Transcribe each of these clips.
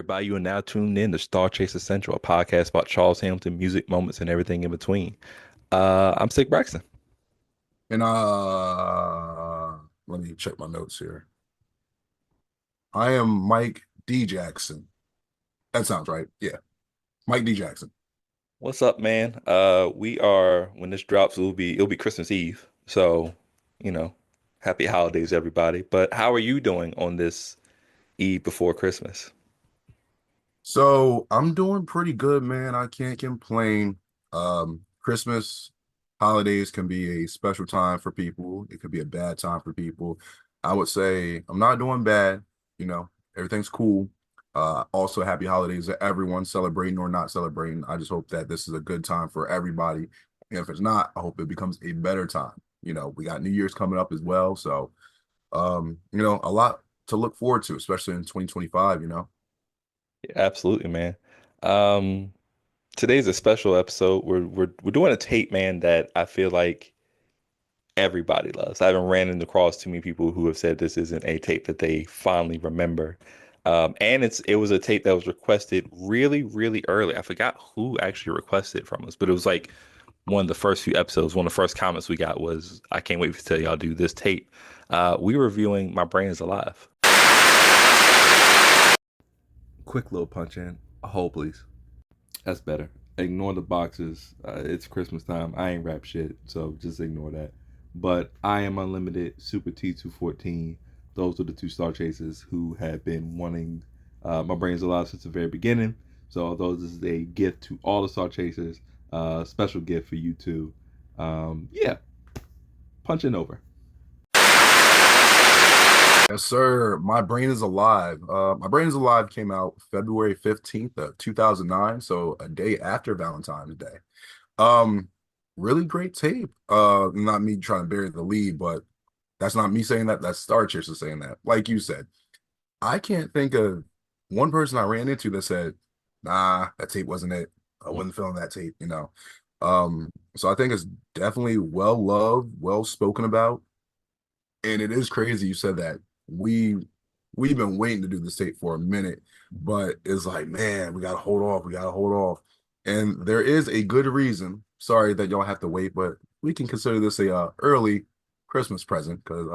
everybody. You are now tuned in to StarCHaser Central, a podcast about Charles Hamilton music moments and everything in between. I'm Sick Braxton. And let me check my notes here. I am Mike D. Jackson. That sounds right. Yeah. Mike D. Jackson. What's up, man? We are when this drops, it'll be Christmas Eve. So, you know, happy holidays, everybody. But how are you doing on this Eve before Christmas? So I'm doing pretty good, man. I can't complain. Christmas holidays can be a special time for people. It could be a bad time for people. I would say I'm not doing bad. Everything's cool. Also, happy holidays to everyone celebrating or not celebrating. I just hope that this is a good time for everybody. And if it's not, I hope it becomes a better time. We got New Year's coming up as well. So, a lot to look forward to, especially in 2025. Yeah, absolutely, man. Um, Today's a special episode. We're doing a tape, man, that I feel like everybody loves. I haven't ran across too many people who have said this isn't a tape that they fondly remember. And it was a tape that was requested really, really early. I forgot who actually requested it from us, but it was like one of the first few episodes. One of the first comments we got was, "I can't wait to tell y'all do this tape." We were reviewing "My Brain Is Alive." Quick little punch in. A hole, please. That's better. Ignore the boxes. It's Christmas time. I ain't rap shit, so just ignore that. But I am Unlimited, Super T214. Those are the two Star Chasers who have been wanting My Brain's Alive since the very beginning. So although this is a gift to all the Star Chasers, special gift for you too. Yeah, punching over. Yes, sir. My Brain is Alive. My Brain is Alive came out February 15th of 2009, so a day after Valentine's Day. Um, Really great tape. Not me trying to bury the lead, but that's not me saying that. That's StarChaser saying that. Like you said, I can't think of one person I ran into that said, "Nah, that tape wasn't it. I wasn't feeling that tape." So I think it's definitely well loved, well spoken about. And it is crazy you said that. We we've been waiting to do this tape for a minute, but it's like, man, we gotta hold off. We gotta hold off. And there is a good reason. Sorry that y'all have to wait, but we can consider this a early Christmas present because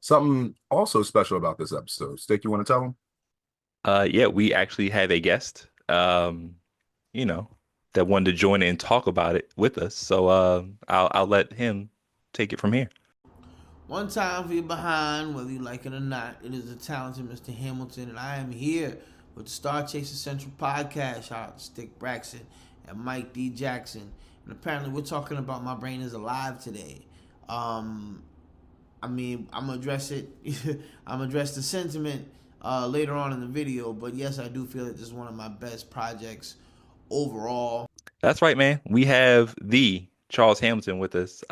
something also special about this episode. Stick, you want to tell them? Yeah, we actually have a guest, you know, that wanted to join in and talk about it with us. So I'll let him take it from here. One time for you behind, whether you like it or not, it is the talented Mr. Hamilton, and I am here with the Star Chaser Central Podcast. Shout out to Stick Braxton and Mike D. Jackson. And apparently we're talking about My Brain is Alive today. I'm gonna address it. I'm gonna address the sentiment later on in the video, but yes, I do feel that this is one of my best projects overall. That's right, man. We have the Charles Hamilton with us.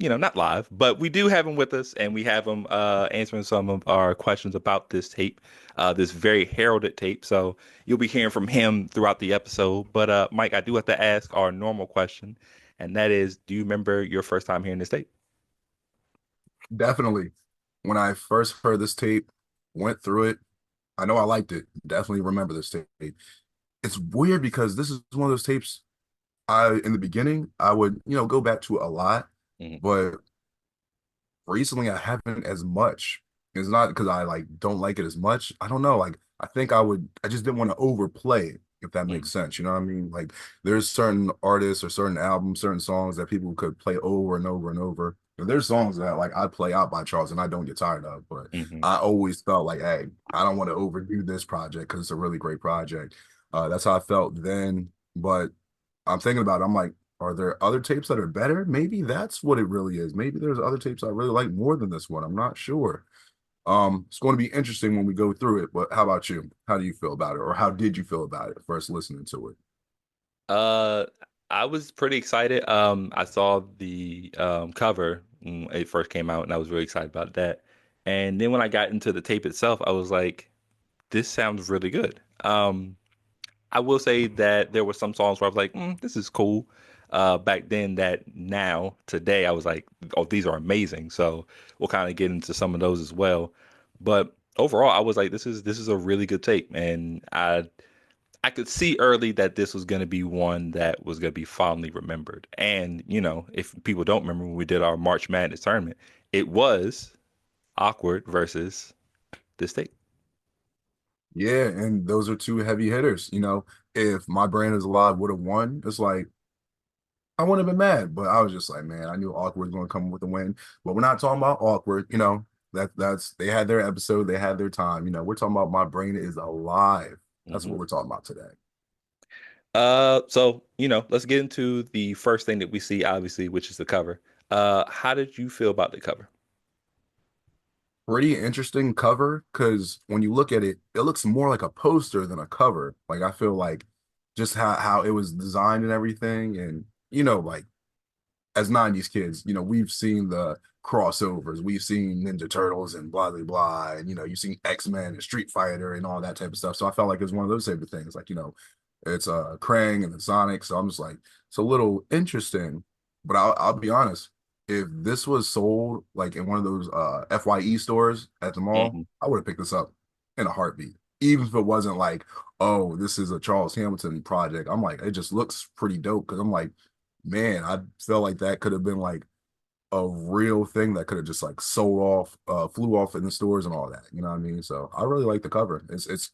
Not live, but we do have him with us, and we have him answering some of our questions about this tape, this very heralded tape. So you'll be hearing from him throughout the episode. But Mike, I do have to ask our normal question, and that is, do you remember your first time hearing this tape? Definitely. When I first heard this tape, went through it, I know I liked it. Definitely remember this tape. It's weird because this is one of those tapes in the beginning, I would, go back to a lot, Mhm. but recently I haven't as much. It's not because I like don't like it as much. I don't know. Like I just didn't want to overplay it, if that makes Mhm. sense. You know what I mean? Like there's certain artists or certain albums, certain songs that people could play over and over and over. And there's songs that like I play out by Charles and I don't get tired of, but Mhm. I always felt like, hey, I don't want to overdo this project because it's a really great project. That's how I felt then. But I'm thinking about it. I'm like, are there other tapes that are better? Maybe that's what it really is. Maybe there's other tapes I really like more than this one. I'm not sure. It's going to be interesting when we go through it. But how about you? How do you feel about it, or how did you feel about it first listening to it? Uh, I was pretty excited. I saw the cover when it first came out, and I was really excited about that. And then when I got into the tape itself, I was like, "This sounds really good." I will say that there were some songs where I was like, "This is cool." Back then, that now today, I was like, "Oh, these are amazing." So we'll kind of get into some of those as well. But overall, I was like, this is a really good tape, and I could see early that this was going to be one that was going to be fondly remembered. And if people don't remember when we did our March Madness tournament, it was awkward versus this tape. Yeah, and those are two heavy hitters. If My Brain Is Alive would have won, it's like I wouldn't have been mad, but I was just like, man, I knew Awkward was going to come with the win. But we're not talking about Awkward. That's they had their episode, they had their time. We're talking about My Brain Is Alive. That's Hmm. what we're talking about today. So let's get into the first thing that we see, obviously, which is the cover. How did you feel about the cover? Pretty interesting cover because when you look at it, it looks more like a poster than a cover. Like I feel like just how it was designed and everything, and like as 90s kids, we've seen the crossovers, we've seen Ninja Turtles and blah blah blah, and you've seen X-Men and Street Fighter and all that type of stuff. So I felt like it was one of those type of things. Like, it's Krang and the Sonic. So I'm just like, it's a little interesting. But I'll be honest, if this was sold like in one of those FYE stores at the mall, Hmm. I would have picked this up in a heartbeat. Even if it wasn't like, oh, this is a Charles Hamilton project. I'm like, it just looks pretty dope because I'm like, man, I felt like that could have been like a real thing that could have just like sold off, flew off in the stores and all that. You know what I mean? So I really like the cover. It's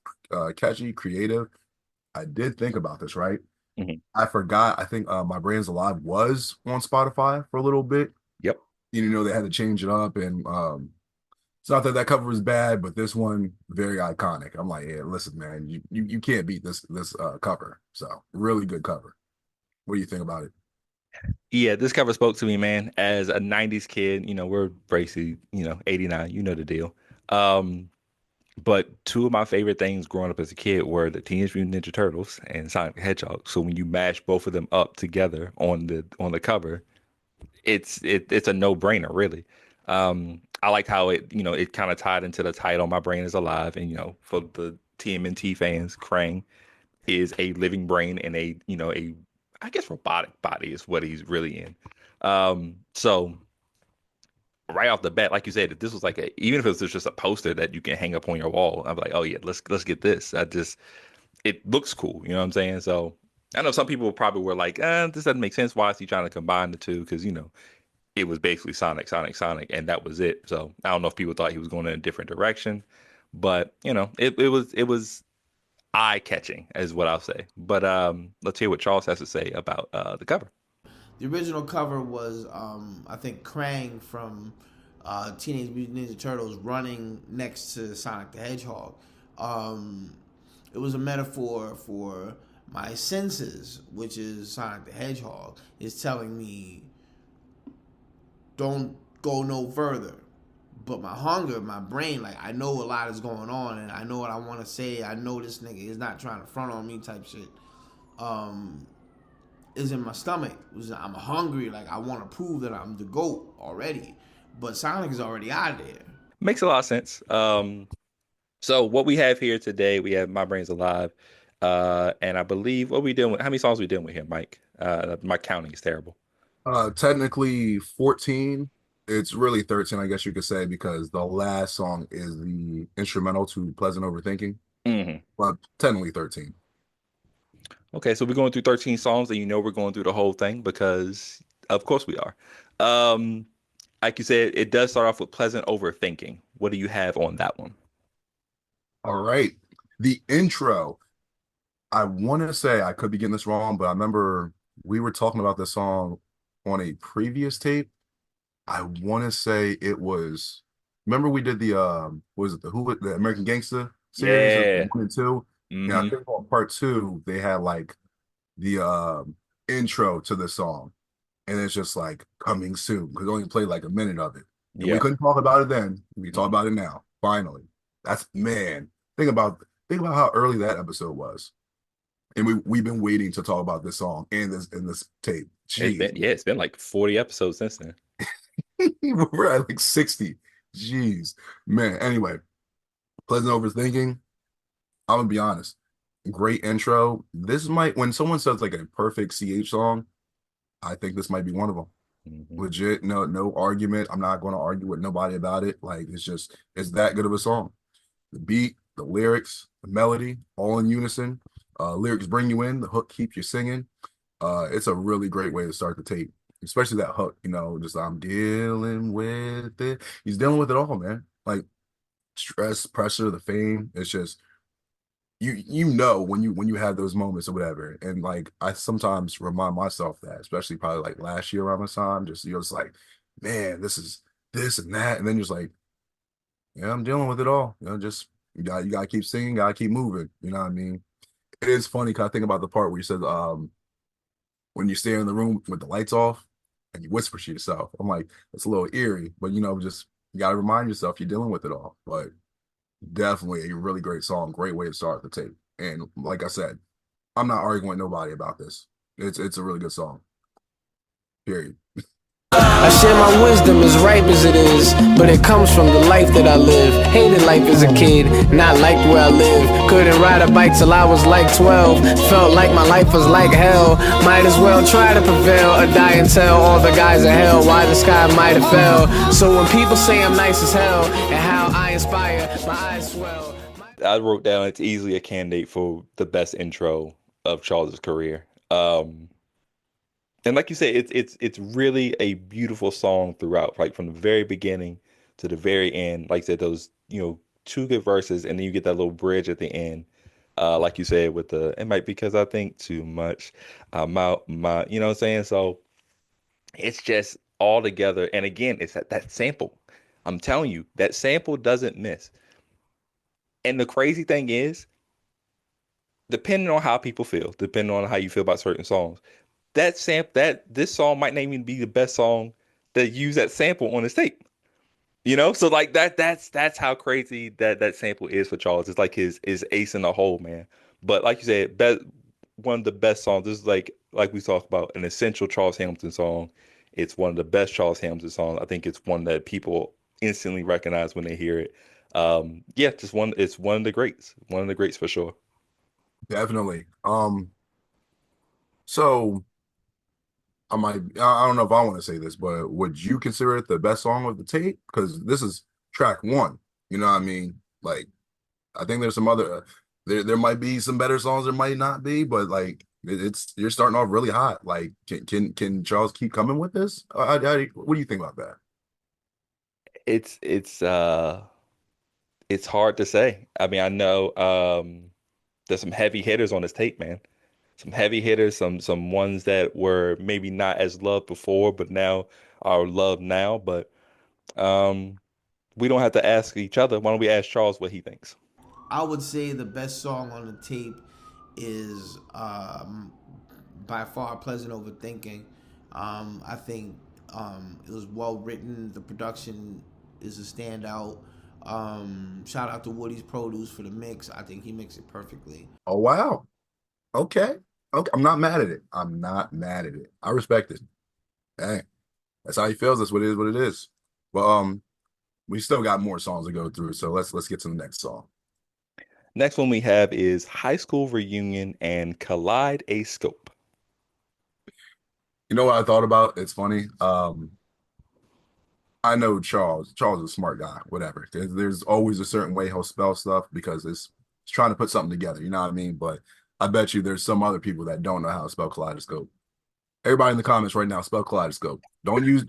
catchy, creative. I did think about this, right? Hmm. I forgot. I think My Brain's Alive was on Spotify for a little bit. Yep. They had to change it up, and it's not that that cover was bad, but this one very iconic. I'm like, yeah, listen, man, you can't beat this cover. So really good cover. What do you think about it? Yeah, this cover spoke to me, man. As a 90s kid, we're basically, 89, you know the deal. Um, but two of my favorite things growing up as a kid were the Teenage Mutant Ninja Turtles and Sonic the Hedgehog. So when you mash both of them up together on the cover, it's a no-brainer, really. I liked how it kind of tied into the title, My Brain is Alive, and for the TMNT fans, Krang is a living brain and a I guess robotic body is what he's really in. So right off the bat, like you said, if this was like even if it was just a poster that you can hang up on your wall, I'm like, oh yeah, let's get this. It looks cool, you know what I'm saying? So I know some people probably were like, this doesn't make sense. Why is he trying to combine the two? Because it was basically Sonic, Sonic, Sonic, and that was it. So I don't know if people thought he was going in a different direction, but it was eye catching, is what I'll say. But let's hear what Charles has to say about the cover. The original cover was, I think, Krang from Teenage Mutant Ninja Turtles running next to Sonic the Hedgehog. Um, it was a metaphor for my senses, which is Sonic the Hedgehog, is telling me don't go no further. But my hunger, my brain, like I know a lot is going on, and I know what I want to say. I know this nigga is not trying to front on me, type shit. Um, is in my stomach. I'm hungry. Like I want to prove that I'm the goat already. But Sonic is already out of there. Makes a lot of sense. So what we have here today, we have My Brain's Alive, and I believe what we doing with how many songs we doing with here, Mike? My counting is terrible. Technically 14. It's really 13, I guess you could say, because the last song is the instrumental to Pleasant Overthinking, Hmm. but technically 13. Okay, so we're going through 13 songs, and we're going through the whole thing because, of course, we are. Um, like you said, it does start off with Pleasant Overthinking. What do you have on that one? All right. The intro, I want to say I could be getting this wrong, but I remember we were talking about this song on a previous tape. I want to say it was, remember we did the was it the American Gangster series of Yeah. 1 and 2? And I Hmm. think on part two they had like the intro to the song, and it's just like coming soon because it only played like a minute of it, and we Yeah. couldn't talk about it then. We can talk Hmm. about it now. Finally, that's man. Think about how early that episode was, and we've been waiting to talk about this song and this tape. Jeez, It's been like 40 episodes since then. we're at like 60. Jeez, man. Anyway, Pleasant Overthinking. I'm gonna be honest. Great intro. This might, when someone says like a perfect CH song, I think this might be one of them. Hmm. Legit, no argument. I'm not going to argue with nobody about it. Like it's that good of a song. The beat, the lyrics, the melody, all in unison. Lyrics bring you in, the hook keeps you singing. It's a really great way to start the tape, especially that hook, just I'm dealing with it. He's dealing with it all, man. Like stress, pressure, the fame. It's just you know when you have those moments or whatever. And like I sometimes remind myself that, especially probably like last year around this time, just you're just like, man, this is this and that. And then you're just like, yeah, I'm dealing with it all. Just you gotta keep singing, gotta keep moving. You know what I mean? It is funny because I think about the part where you said when you stay in the room with the lights off and you whisper to yourself. I'm like, it's a little eerie, but just you gotta remind yourself you're dealing with it all. But definitely a really great song, great way to start the tape. And like I said, I'm not arguing with nobody about this. It's a really good song. Period. I share my wisdom as ripe as it is, but it comes from the life that I live. Hated life as a kid, not liked where I live. Couldn't ride a bike till I was like 12. Felt like my life was like hell. Might as well try to prevail or die and tell all the guys in hell why the sky might have fell. So when people say I'm nice as hell and how I inspire, my eyes swell. I wrote down it's easily a candidate for the best intro of Charles's career. And like you said, it's really a beautiful song throughout, like from the very beginning to the very end. Like I said, those, two good verses, and then you get that little bridge at the end. Like you said, with the it might be because I think too much. I'm out my, you know what I'm saying? So it's just all together. And again, it's that sample. I'm telling you, that sample doesn't miss. And the crazy thing is, depending on how people feel, depending on how you feel about certain songs, that this song might not even be the best song that use that sample on his tape. So like that's how crazy that sample is for Charles. It's like his ace in the hole, man. But like you said, one of the best songs. This is like we talked about an essential Charles Hamilton song. It's one of the best Charles Hamilton songs. I think it's one that people instantly recognize when they hear it. Yeah, just one. It's one of the greats for sure. Definitely. So I don't know if I want to say this, but would you consider it the best song of the tape? Because this is track one. You know what I mean? Like, I think there's some other there might be some better songs, there might not be, but like it's you're starting off really hot. Like, can Charles keep coming with this? What do you think about that? It's hard to say. I mean, I know there's some heavy hitters on this tape, man. Some heavy hitters, some ones that were maybe not as loved before, but now are loved now. But um, we don't have to ask each other. Why don't we ask Charles what he thinks? I would say the best song on the tape is by far Pleasant Overthinking. I think it was well written. The production is a standout. Shout out to Woody's Produce for the mix. I think he mixed it perfectly. Oh wow. Okay. Okay. I'm not mad at it. I'm not mad at it. I respect it. Hey, that's how he feels. That's what it is, what it is. But we still got more songs to go through. So let's get to the next song. Next one we have is High School Reunion and Collide a Scope. You know what I thought about? It's funny. I know Charles. Charles is a smart guy, whatever. There's always a certain way he'll spell stuff because it's trying to put something together, you know what I mean? But I bet you there's some other people that don't know how to spell kaleidoscope. Everybody in the comments right now, spell kaleidoscope. Don't use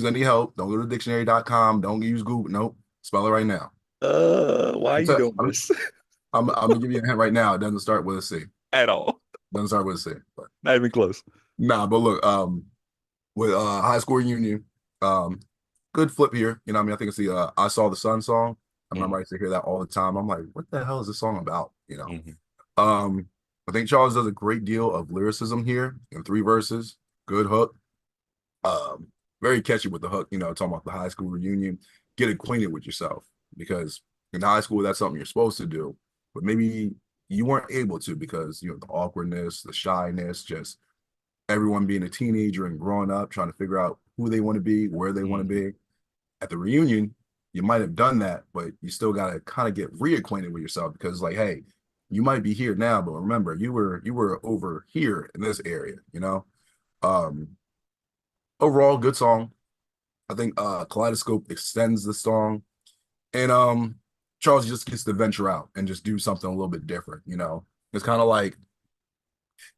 any help. Don't go to dictionary.com. Don't use Google. Nope. Spell it right now. Why are I'm, you t- doing I'm, this I'm gonna give you a hint right now. It doesn't start with a C. at all? Doesn't start with a C. But Not even close. nah, but look, with high school reunion, good flip here. You know what I mean? I think it's the I Saw the Sun song. I remember I used to hear that all the time. I'm like, what the hell is this song about? Hmm. Um, I think Charles does a great deal of lyricism here in three verses. Good hook. Um, Very catchy with the hook, talking about the high school reunion. Get acquainted with yourself because in high school, that's something you're supposed to do, but maybe you weren't able to because, the awkwardness, the shyness, just everyone being a teenager and growing up, trying to figure out who they want to be, where they want to Hmm. be. At the reunion, you might have done that, but you still got to kind of get reacquainted with yourself because, like, hey, you might be here now, but remember, you were over here in this area. Um, Overall, good song. I think Kaleidoscope extends the song, and Charles just gets to venture out and just do something a little bit different. It's kind of like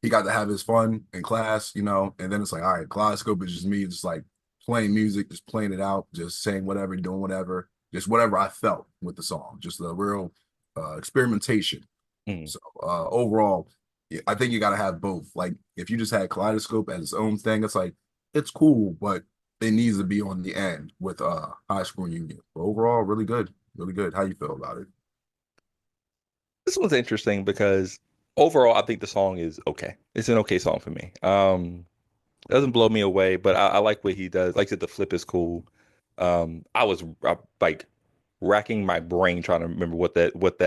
he got to have his fun in class, and then it's like, all right, Kaleidoscope is just me, just like playing music, just playing it out, just saying whatever, doing whatever, just whatever I felt with the song, just a real experimentation. Mm. So overall, yeah, I think you got to have both. Like if you just had Kaleidoscope as its own thing, it's like it's cool, but it needs to be on the end with High School Reunion. But overall, really good, really good. How you feel about it? This one's interesting because overall, I think the song is okay. It's an okay song for me. Doesn't blow me away, but I like what he does. Like I said, the flip is cool. I was like racking my brain trying to remember what that what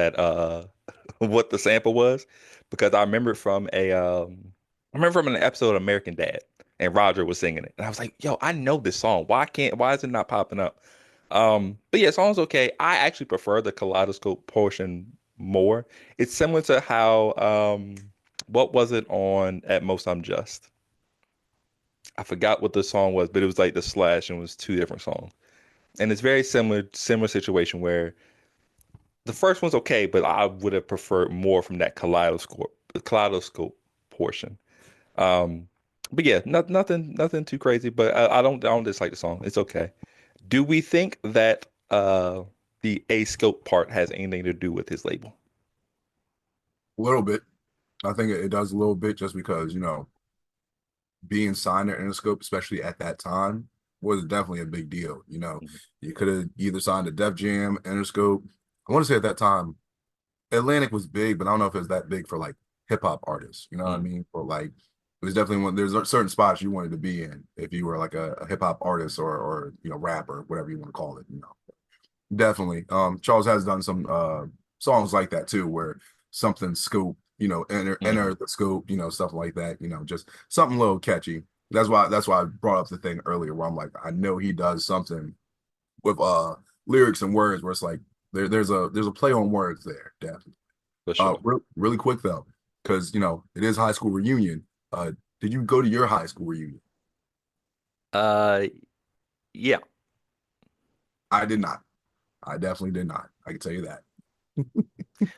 the sample was because I remember from an episode of American Dad and Roger was singing it and I was like, yo, I know this song. Why is it not popping up? But yeah, song's okay. I actually prefer the kaleidoscope portion more. It's similar to how what was it on At Most I'm Just? I forgot what the song was, but it was like the Slash and it was two different songs. And it's very similar situation where the first one's okay, but I would have preferred more from that kaleidoscope portion. Um, but yeah, nothing too crazy. But I don't dislike the song. It's okay. Do we think that the A scope part has anything to do with his label? A little bit. I think it does a little bit just because, being signed to Interscope, especially at that time, was definitely a big deal. Mhm. You could have either signed to Def Jam, Interscope. I want to say at that time, Atlantic was big, but I don't know if it was that big for like hip hop artists. You know what I Mm. mean? Or like it was definitely there's certain spots you wanted to be in if you were like a hip hop artist or rapper, whatever you want to call it. Definitely. Charles has done some songs like that too, where something scope, enter Mhm. the scope, stuff like that, just something a little catchy. That's why I brought up the thing earlier where I'm like, I know he does something with lyrics and words where it's like there's a play on words there, definitely. For sure. Really quick though, because it is high school reunion. Did you go to your high school reunion? Uh, yeah. I did not. I definitely did not. I can tell you that.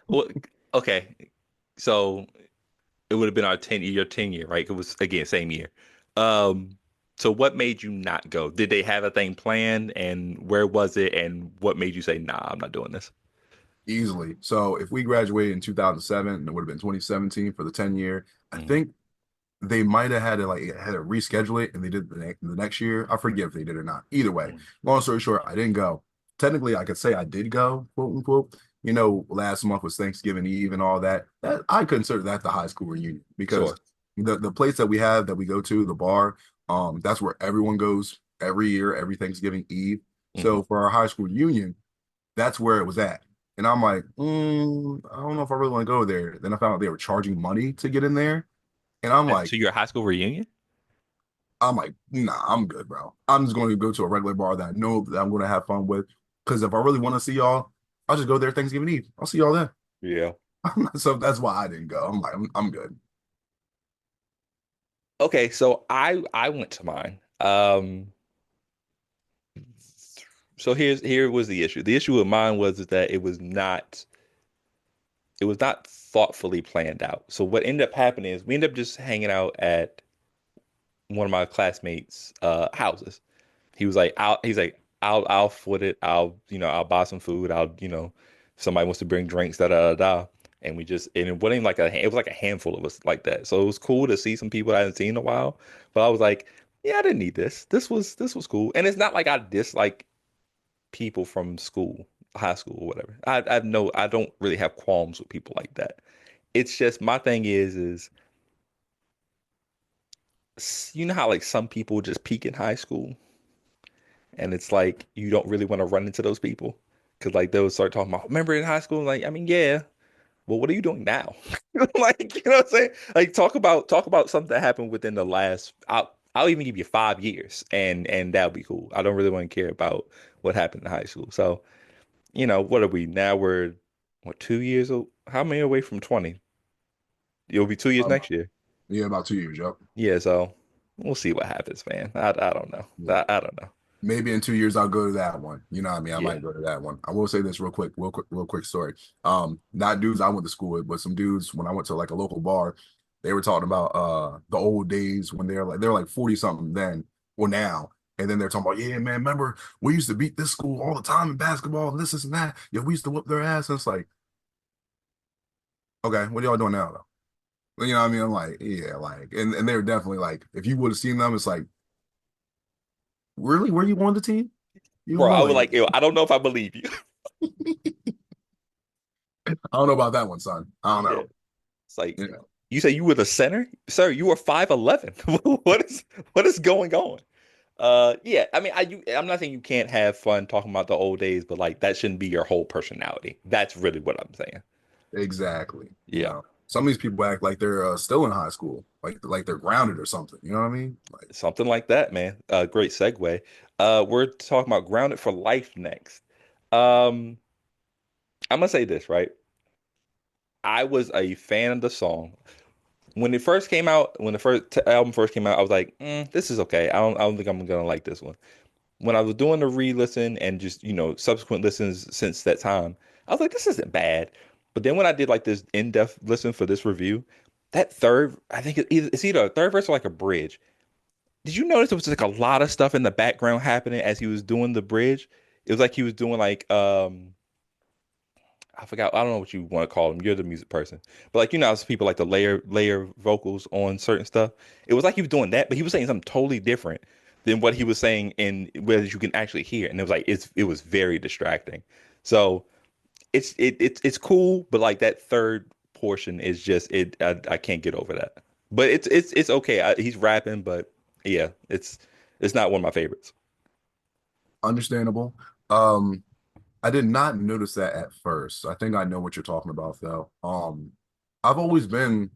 Well, okay. So it would have been our 10 year, right? It was again same year. Um, so what made you not go? Did they have a thing planned, and where was it, and what made you say, "Nah, I'm not doing this"? Easily. So if we graduated in 2007, it would have been 2017 for the 10 year. I Mhm. think they might have had to reschedule it and they did the next year. I forget if they did or not. Either way, Mhm. long story short, I didn't go. Technically, I could say I did go, quote unquote. Last month was Thanksgiving Eve and all that. That I consider that the high school reunion because Sure. the place that we have that we go to, the bar, that's where everyone goes every year, every Thanksgiving Eve. Hmm. So for our high school reunion, that's where it was at. And I'm like, I don't know if I really want to go there. Then I found out they were charging money to get in there. And To your high school reunion? I'm like, nah, I'm good, bro. I'm just going to go to a regular bar that I know that I'm going to have fun with. Because if I really want to see y'all, I'll just go there Thanksgiving Eve. I'll see y'all then. Yeah. So that's why I didn't go. I'm like, I'm good. Okay, so I went to mine. So here was the issue. The issue with mine was is that it was not thoughtfully planned out. So what ended up happening is we ended up just hanging out at one of my classmates' houses. He's like, I'll foot it. I'll buy some food. If somebody wants to bring drinks, da da da da. And it wasn't like it was like a handful of us like that. So it was cool to see some people I hadn't seen in a while. But I was like, yeah, I didn't need this. This was cool. And it's not like I dislike people from school, high school or whatever. I don't really have qualms with people like that. It's just my thing you know how like some people just peak in high school and it's like you don't really want to run into those people because like they'll start talking about remember in high school like I mean yeah well what are you doing now like you know what I'm saying like talk about something that happened within the last I'll even give you 5 years and that'll be cool. I don't really want to care about what happened in high school. So what are we now? We're what 2 years how many away from 20? It'll be 2 years Um, next year. yeah, about 2 years. Yep. Yeah, so we'll see what happens, man. I don't know. Yeah. I don't know. maybe in 2 years I'll go to that one. You know what I mean? I Yeah. might go to that one. I will say this real quick story. Not dudes I went to school with, but some dudes when I went to like a local bar, they were talking about the old days when they're like 40 something then or now. And then they're talking about, yeah, man, remember we used to beat this school all the time in basketball and this and that. Yeah, we used to whoop their ass. And it's like, okay, what are y'all doing now though? You know what I mean? I'm like, yeah, like, and they're definitely like, if you would have seen them, it's like, really? Were you on the team? You Bro, was I on was it. like, yo, I don't know if I believe you. I don't know about that one, son. I don't Yeah. know. It's like You know, you say you were the center? Sir, you were 5'11". What is going on? Yeah, I mean, I'm not saying you can't have fun talking about the old days, but like that shouldn't be your whole personality. That's really what I'm saying. exactly. You Yeah, know, some of these people act like they're still in high school, like they're grounded or something. You know what I mean? Like, something like that, man. Great segue. We're talking about Grounded for Life next. Um, I'm gonna say this, right? I was a fan of the song when it first came out. When the first album first came out, I was like, "This is okay. I don't think I'm gonna like this one." When I was doing the re-listen and just, subsequent listens since that time, I was like, this isn't bad. But then when I did like this in-depth listen for this review, that third, I think it's either a third verse or like a bridge. Did you notice there was like a lot of stuff in the background happening as he was doing the bridge? It was like he was doing like I forgot. I don't know what you want to call them. You're the music person, but like how people like to layer vocals on certain stuff. It was like he was doing that, but he was saying something totally different than what he was saying in where you can actually hear. And it was like it was very distracting. So it's cool, but like that third portion is just it. I can't get over that. But it's okay. He's rapping, but yeah, it's not one of my favorites. understandable. I did not notice that at first. I think I know what you're talking about though. I've always been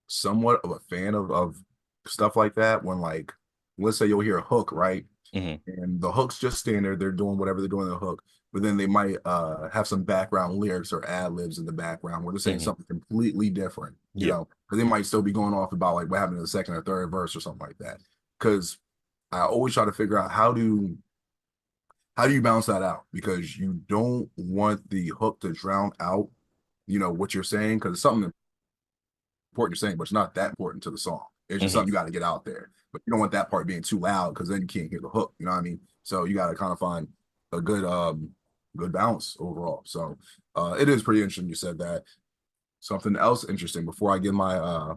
somewhat of a fan of stuff like that when like let's say you'll hear a hook, right? Hmm. And the hook's just standard, they're doing whatever they're doing in the hook, but then they might have some background lyrics or ad libs in the background where they're saying Hmm. something completely different, you Yep. know, because they might still be going off about like what happened in the second or third verse or something like that. Because I always try to figure out how do you balance that out? Because you don't want the hook to drown out, what you're saying, because it's something important you're saying, but it's not that important to the song. It's just Hmm. something you got to get out there. But you don't want that part being too loud because then you can't hear the hook. You know what I mean? So you got to kind of find a good balance overall. So it is pretty interesting you said that. Something else interesting before I give my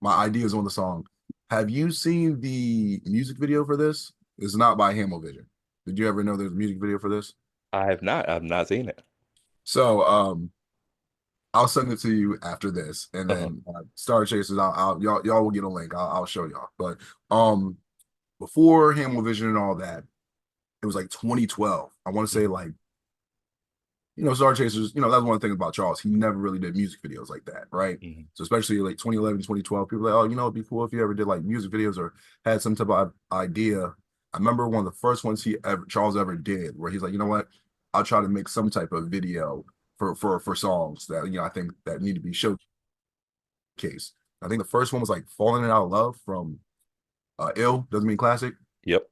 ideas on the song. Have you seen the music video for this? It's not by Vision. Did you ever know there's a music video for this? I have not. I've not seen it. So I'll send it to you after this, and Uh-huh. then Star Chasers. Y'all will get a link. I'll show y'all. But um, before Vision and all that, it was like 2012. I want to say like Star Chasers. That's one thing about Charles. He never really did music videos like that, right? Hmm. So especially like 2011, 2012, people are like, oh, it'd be cool if you ever did like music videos or had some type of idea. I remember one of the first ones Charles ever did, where he's like, you know what, I'll try to make some type of video for songs that I think that need to be showcased. I think the first one was like "Falling Out of Love" from "Ill" doesn't mean classic, Yep.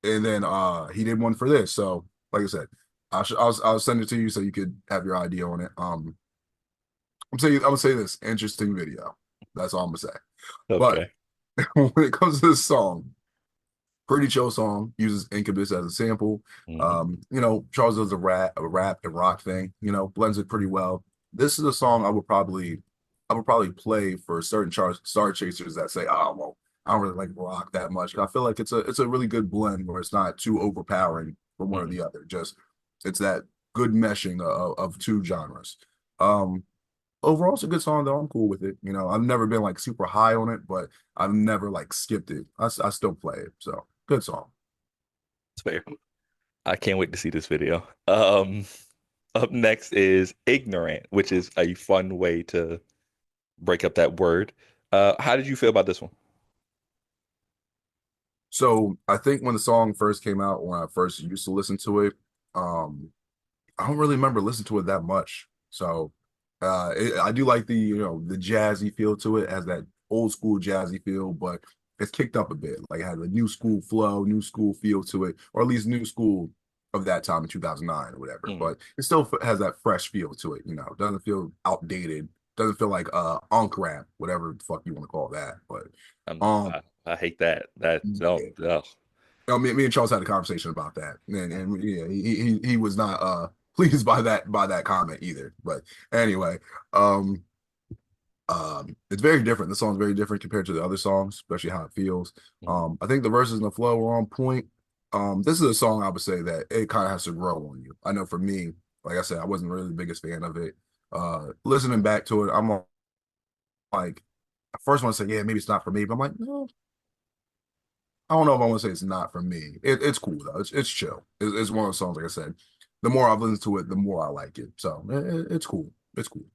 and then he did one for this. So like I said, I'll send it to you so you could have your idea on it. I'm gonna say this interesting video. That's all I'm gonna say. But Okay. when it comes to this song, pretty chill song, uses Incubus as a sample. Hmm. Charles does a rap and rock thing, blends it pretty well. This is a song I would probably play for certain star chasers that say, oh well, I don't really like rock that much. I feel like it's a really good blend where it's not too overpowering from one or Hmm. the other. Just it's that good meshing of two genres. Um, Overall, it's a good song though. I'm cool with it. I've never been like super high on it, but I've never like skipped it. I still play it. So good song. It's fair. I can't wait to see this video. Up next is ignorant, which is a fun way to break up that word. How did you feel about this one? So I think when the song first came out, when I first used to listen to it, um, I don't really remember listening to it that much. So I do like the jazzy feel to it, as that old school jazzy feel, but it's kicked up a bit. Like it had a new school flow, new school feel to it, or at least new school of that time in 2009 or whatever. Mm, But it still has that fresh feel to it. It doesn't feel outdated. Doesn't feel like unk rap, whatever the fuck you want to call that. But um, I hate that. That no, yeah. ugh. Me and Charles had a conversation about that, and yeah, he was not pleased by that comment either. But anyway, um, it's very different. The song's very different compared to the other songs, especially how it feels. Mhm. I think the verses and the flow were on point. This is a song I would say that it kind of has to grow on you. I know for me, like I said, I wasn't really the biggest fan of it. Listening back to it, I'm like, I first want to say, yeah, maybe it's not for me, but I'm like, no, I don't know if I want to say it's not for me. It's cool though. It's chill. It's one of those songs, like I said. The more I've listened to it, the more I like it. So it's cool. It's cool.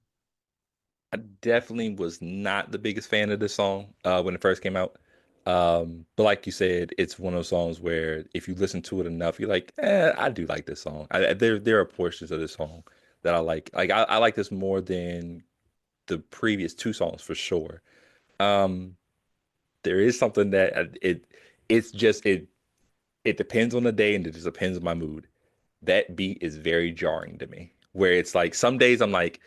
I definitely was not the biggest fan of this song when it first came out. But like you said, it's one of those songs where if you listen to it enough, you're like, I do like this song. There are portions of this song that I like. Like I like this more than the previous two songs for sure. Um, there is something that it's just it depends on the day and it just depends on my mood. That beat is very jarring to me. Where it's like some days I'm like,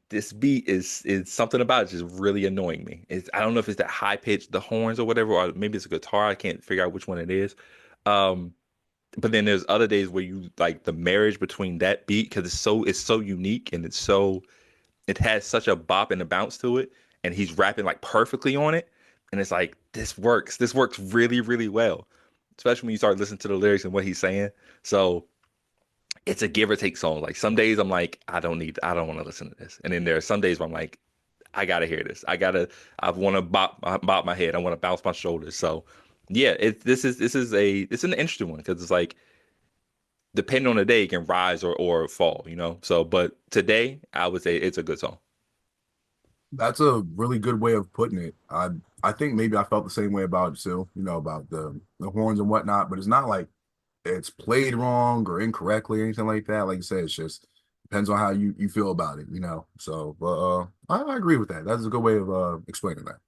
this beat is something about it just really annoying me. I don't know if it's that high pitch, the horns or whatever, or maybe it's a guitar. I can't figure out which one it is. Um, but then there's other days where you like the marriage between that beat because it's so unique and it has such a bop and a bounce to it, and he's rapping like perfectly on it, and it's like this works. This works really really well, especially when you start listening to the lyrics and what he's saying. So it's a give or take song. Like some days I'm like, I don't want to listen to this. And then there are some days where I'm like, I gotta hear this. I want to bop my head. I want to bounce my shoulders. So yeah, it's an interesting one because it's like depending on the day, it can rise or fall, you know? So, but today I would say it's a good song. That's a really good way of putting it. I think maybe I felt the same way about it too, about the horns and whatnot, but it's not like it's played wrong or incorrectly or anything like that. Like you said, it's just depends on how you feel about it. So, but I agree with that. That's a good way of explaining that.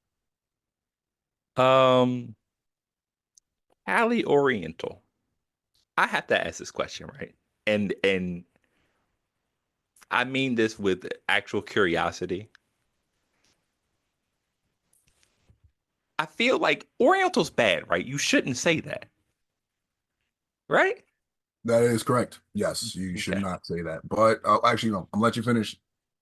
Um, Cali Oriental. I have to ask this question, right? And I mean this with actual curiosity. I feel like Oriental's bad, right? You shouldn't say that, right? That is correct. Yes, you should Okay. not say that. But actually, no, I'm gonna let you finish.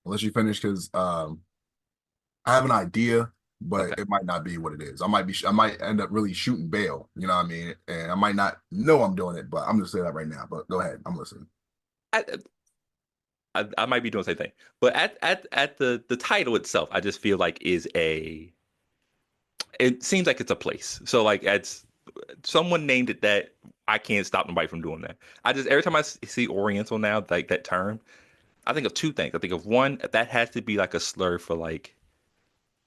I'll let you finish because I have an idea, but Okay. it might not be what it is. I might end up really shooting bail. You know what I mean? And I might not know I'm doing it, but I'm gonna say that right now. But go ahead, I'm listening. I, I might be doing the same thing, but at the title itself, I just feel like is a. It seems like it's a place. So like it's someone named it that. I can't stop nobody from doing that. I just every time I see Oriental now, like that term, I think of two things. I think of one that has to be like a slur for like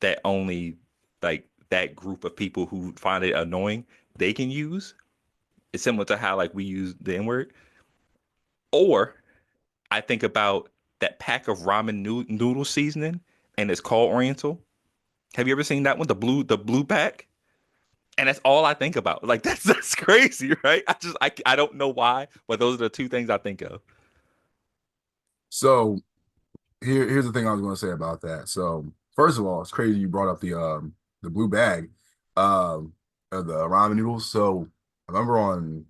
that only like that group of people who find it annoying they can use. It's similar to how like we use the N word. Or I think about that pack of ramen noodle seasoning, and it's called Oriental. Have you ever seen that one? The blue pack, and that's all I think about. Like that's crazy, right? I don't know why, but those are the two things I think of. So here's the thing I was going to say about that. So first of all, it's crazy you brought up the blue bag of the ramen noodles. So I remember on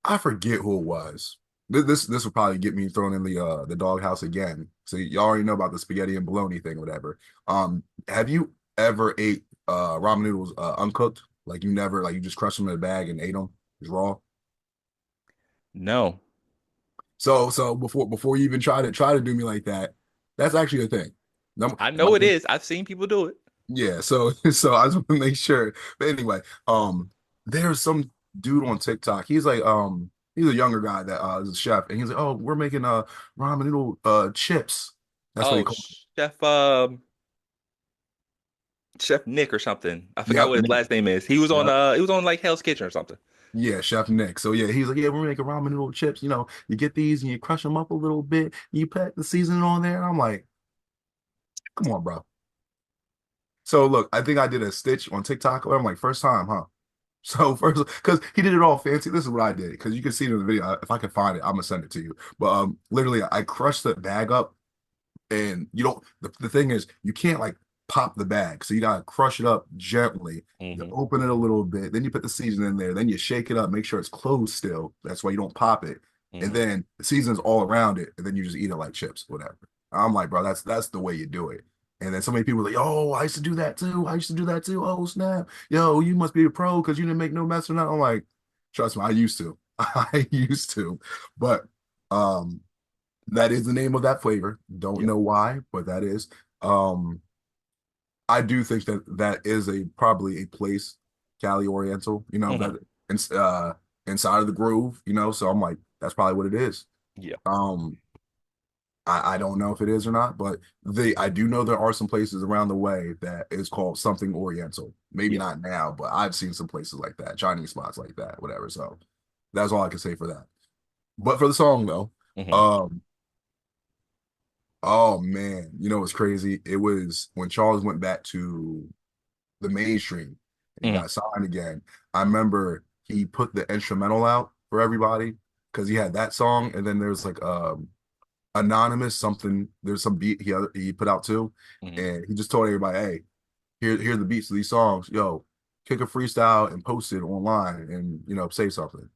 I forget who it was. This will probably get me thrown in the doghouse again. So you already know about the spaghetti and bologna thing, whatever. Have you ever ate ramen noodles uncooked? Like you never like you just crushed them in a bag and ate them just raw? No, So before you even try to do me like that, that's actually a thing. No, I know it is. I've seen people do it. yeah, so I just want to make sure. But anyway, there's some dude on TikTok. He's a younger guy that is a chef, and he's like, "Oh, we're making ramen noodle chips." That's what he Oh, called it. Chef Nick or something. I forgot Yep, what his Nick. last name is. Yep. He was on like Hell's Kitchen or something. Yeah, Chef Nick. So yeah, he's like, "Yeah, we're making ramen noodle chips. You get these and you crush them up a little bit. You put the seasoning on there." And I'm like, "Come on, bro." So look, I think I did a stitch on TikTok. Where I'm like, first time, huh? So first, because he did it all fancy. This is what I did. Because you can see it in the video. If I can find it, I'm gonna send it to you. But literally, I crushed the bag up, and you don't. The thing is, you can't like pop the bag. So you gotta crush it up gently. You Hmm. open it a little bit. Then you put the seasoning in there. Then you shake it up. Make sure it's closed still. That's why you don't pop it. And Hmm. then the seasoning's all around it. And then you just eat it like chips, whatever. I'm like, bro, that's the way you do it. And then so many people are like, oh, I used to do that too. I used to do that too. Oh, snap. Yo, you must be a pro because you didn't make no mess or not. I'm like, trust me, I used to. I used to. But um, that is the name of that flavor. Don't Yep. know why, but that is. Um, I do think that that is a probably a place, Cali Oriental, Hmm. that in, uh inside of the groove, So I'm like, that's probably what it is. Yeah. Um, I don't know if it is or not, but I do know there are some places around the way that is called something Oriental. Maybe Yeah. not now, but I've seen some places like that, Chinese spots like that, whatever. So that's all I can say for that. But for the song though, Hmm. um, oh man, what's crazy? It was when Charles went back to the mainstream and he Hmm. got signed again. I remember he put the instrumental out for everybody because he had that song, and then there's like anonymous something. There's some beat he put out too, Hmm. and he just told everybody, "Hey, here are the beats of these songs. Yo, kick a freestyle and post it online, and say something."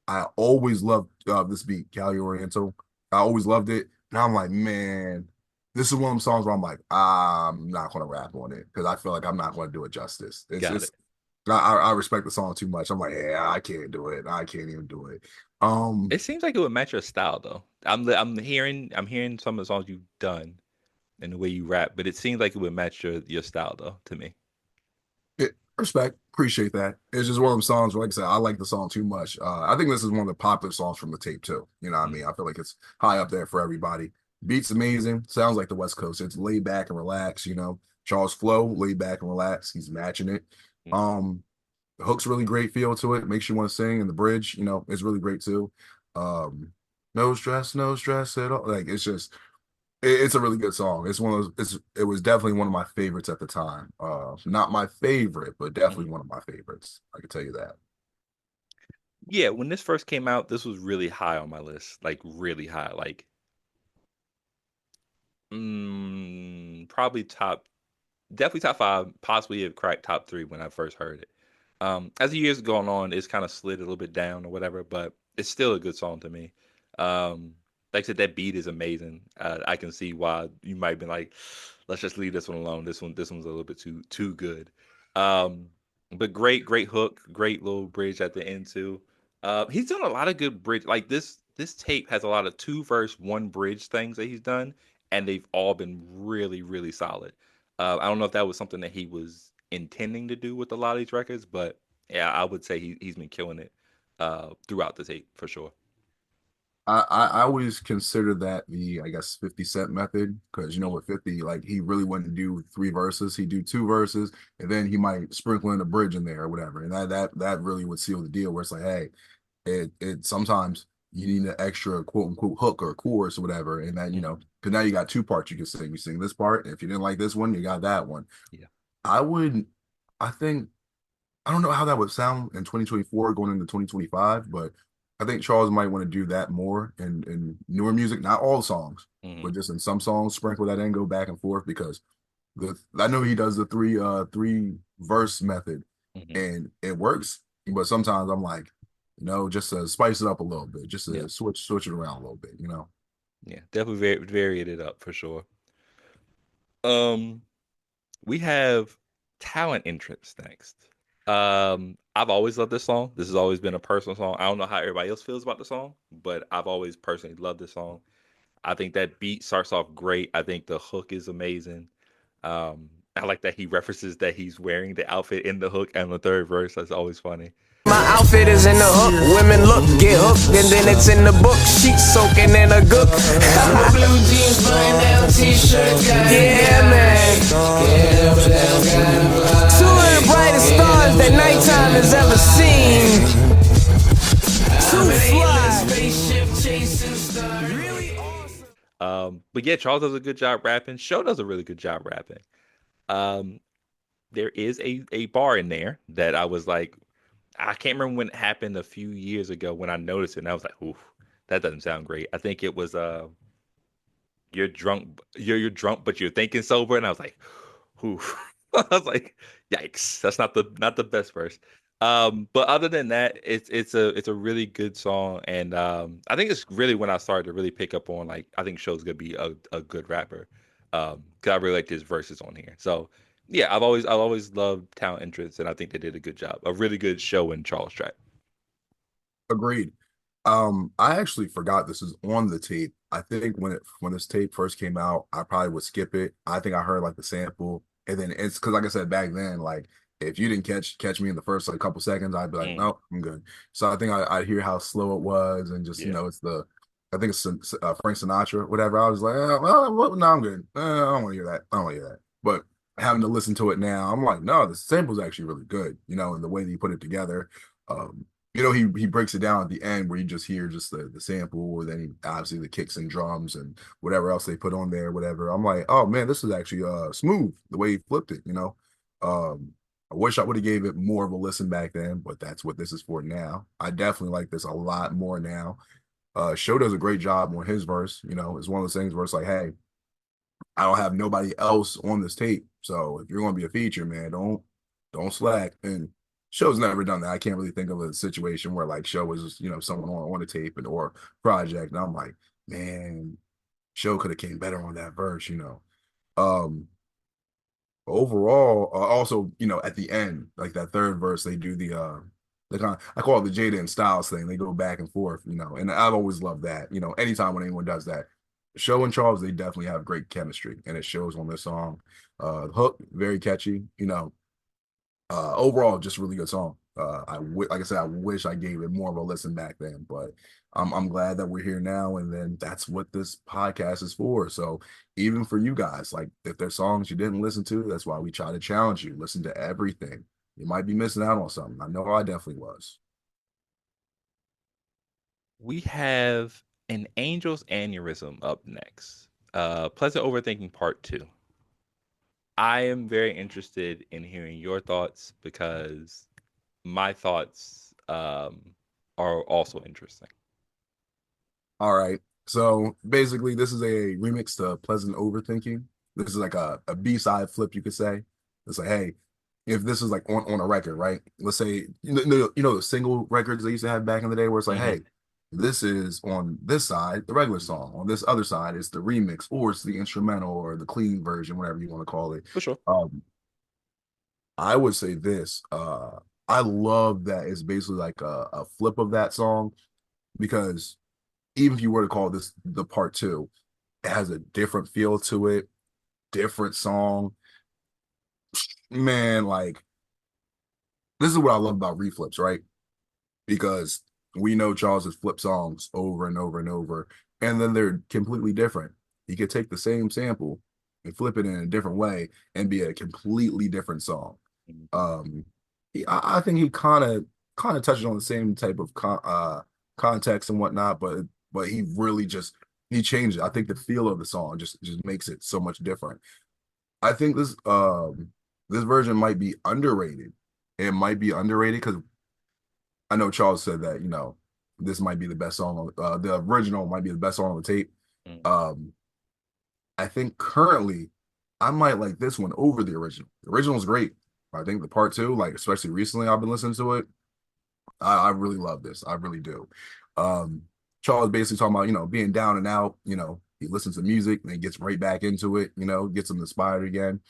I always loved this beat, Cali Oriental. I always loved it. And I'm like, man, this is one of them songs where I'm like, I'm not gonna rap on it because I feel like I'm not gonna do it justice. It's Got it's it. I respect the song too much. I'm like, yeah, I can't do it. I can't even do it. Um, It seems like it would match your style though. I'm hearing some of the songs you've done and the way you rap, but it seems like it would match your style though to me. Respect, appreciate that. It's just one of them songs where, like I said, I like the song too much. I think this is one of the popular songs from the tape too. You know what I mean? Mm. I feel like it's high up there for everybody. Beats amazing. Sounds like the West Coast. It's laid back and relaxed. Charles Flow, laid back and relaxed. He's matching it. Mm. Um, the hook's really great feel to it. Makes you want to sing. And the bridge, is really great too. Um, no stress at all. Like it's just it's a really good song. It's one of those. It was definitely one of my favorites at the time. Not my favorite, but definitely Mhm. one of my favorites. I can tell you that. Yeah, when this first came out, this was really high on my list, like really high, like probably definitely top five, possibly have cracked top three when I first heard it. As the years gone on, it's kind of slid a little bit down or whatever, but it's still a good song to me. Um, like I said, that beat is amazing. I can see why you might be like, let's just leave this one alone. This one's a little bit too good. Um, but great hook, great little bridge at the end too. He's done a lot of good bridge. Like this tape has a lot of two verse, one bridge things that he's done, and they've all been really solid. I don't know if that was something that he was intending to do with a lot of these records, but yeah, I would say he's been killing it throughout the tape for sure. I always consider that the, I guess, 50 Cent method, because Mm. with 50, like he really wouldn't do three verses. He'd do two verses, and then he might sprinkle in a bridge in there or whatever. And that really would seal the deal where it's like, hey, it sometimes you need an extra quote unquote hook or chorus or whatever. And then, Mhm. because now you got two parts you can sing. You sing this part. If you didn't like this one, you got that one. Yeah. I would, I think I don't know how that would sound in 2024 going into 2025, but I think Charles might want to do that more in newer music, not all songs, Hmm. but just in some songs, sprinkle that in, go back and forth because I know he does the three verse method Hmm. and it works, but sometimes I'm like, just to spice it up a little bit, just Yeah. to switch it around a little bit. Yeah. Definitely varied it up for sure. Um, we have talent entrance next. I've always loved this song. This has always been a personal song. I don't know how everybody else feels about the song, but I've always personally loved this song. I think that beat starts off great. I think the hook is amazing. I like that he references that he's wearing the outfit in the hook and the third verse. That's always funny. My outfit is in the hook. Women look, get hooked, and then it's in the book. Sheets soaking in a gook. Blue jeans, button down t-shirt. Yeah, man. Two of the brightest stars that nighttime has ever seen. Too fly. Really awesome. But yeah, Charles does a good job rapping. Show does a really good job rapping. Um, there is a bar in there that I was like, I can't remember when it happened a few years ago when I noticed it, and I was like, oof, that doesn't sound great. I think it was you're drunk, but you're thinking sober, and I was like, ooh. I was like, yikes, that's not the best verse. But other than that, it's a really good song, and I think it's really when I started to really pick up on, like, I think Show's gonna be a good rapper. 'Cause I really like his verses on here. So yeah, I've always loved Talent Entrance, and I think they did a good job, a really good show in Charles track. Agreed. I actually forgot this is on the tape. I think when this tape first came out, I probably would skip it. I think I heard like the sample, and then it's because like I said back then, like if you didn't catch me in the first like couple seconds, I'd be like, Mm, no, I'm good. So I think I hear how slow it was, and just yeah. it's the I think it's Frank Sinatra, whatever. I was like, well, no, I'm good. I don't want to hear that. I don't want to hear that. But having to listen to it now, I'm like, no, the sample's actually really good, and the way that you put it together. Um, he breaks it down at the end where you just hear just the sample, or then obviously the kicks and drums and whatever else they put on there, whatever. I'm like, oh man, this is actually smooth the way he flipped it. I wish I would have gave it more of a listen back then, but that's what this is for now. I definitely like this a lot more now. Show does a great job on his verse. It's one of those things where it's like, hey, I don't have nobody else on this tape. So if you're going to be a feature, man, don't slack. And Show's never done that. I can't really think of a situation where like Show was, someone on the tape or project. And I'm like, man, Show could have came better on that verse. Um, Overall, also, at the end, like that third verse, they do the kind of, I call it the Jada and Styles thing. They go back and forth, and I've always loved that. Anytime when anyone does that, Show and Charles, they definitely have great chemistry, and it shows on this song. The hook, very catchy. Overall, just a really good song. Like I said, I wish I gave it more of a listen back then, but I'm glad that we're here now, and then that's what this podcast is for. So even for you guys, like if there's songs you didn't listen to, that's why we try to challenge you. Listen to everything. You might be missing out on something. I know I definitely was. We have an Angel's Aneurysm up next. Pleasant Overthinking Part 2. I am very interested in hearing your thoughts because my thoughts are also interesting. All right. So basically, this is a remix to Pleasant Overthinking. This is like a B-side flip, you could say. It's like, hey, if this is like on a record, right? Let's say, the single records they used to have back in the day where it's like, Hmm. hey, this is on this side, the regular song. On this other side, it's the remix, or it's the instrumental or the clean version, whatever you want to call it. For sure. I would say this. I love that it's basically like a flip of that song because even if you were to call this the part two, it has a different feel to it, different song. Man, like this is what I love about reflips, right? Because we know Charles has flipped songs over and over and over, and then they're completely different. He could take the same sample and flip it in a different way and be a completely different song. Mhm. Um, I think he kind of touches on the same type of context and whatnot, but he really just he changed it. I think the feel of the song just makes it so much different. I think this version might be underrated. It might be underrated because I know Charles said that this might be the best song on the original might be the best song on the tape. Mm. Um, I think currently I might like this one over the original. The original is great. I think the part two, like especially recently, I've been listening to it. I really love this. I really do. Um, Charles basically talking about, being down and out, he listens to music and he gets right back into it, gets him inspired again.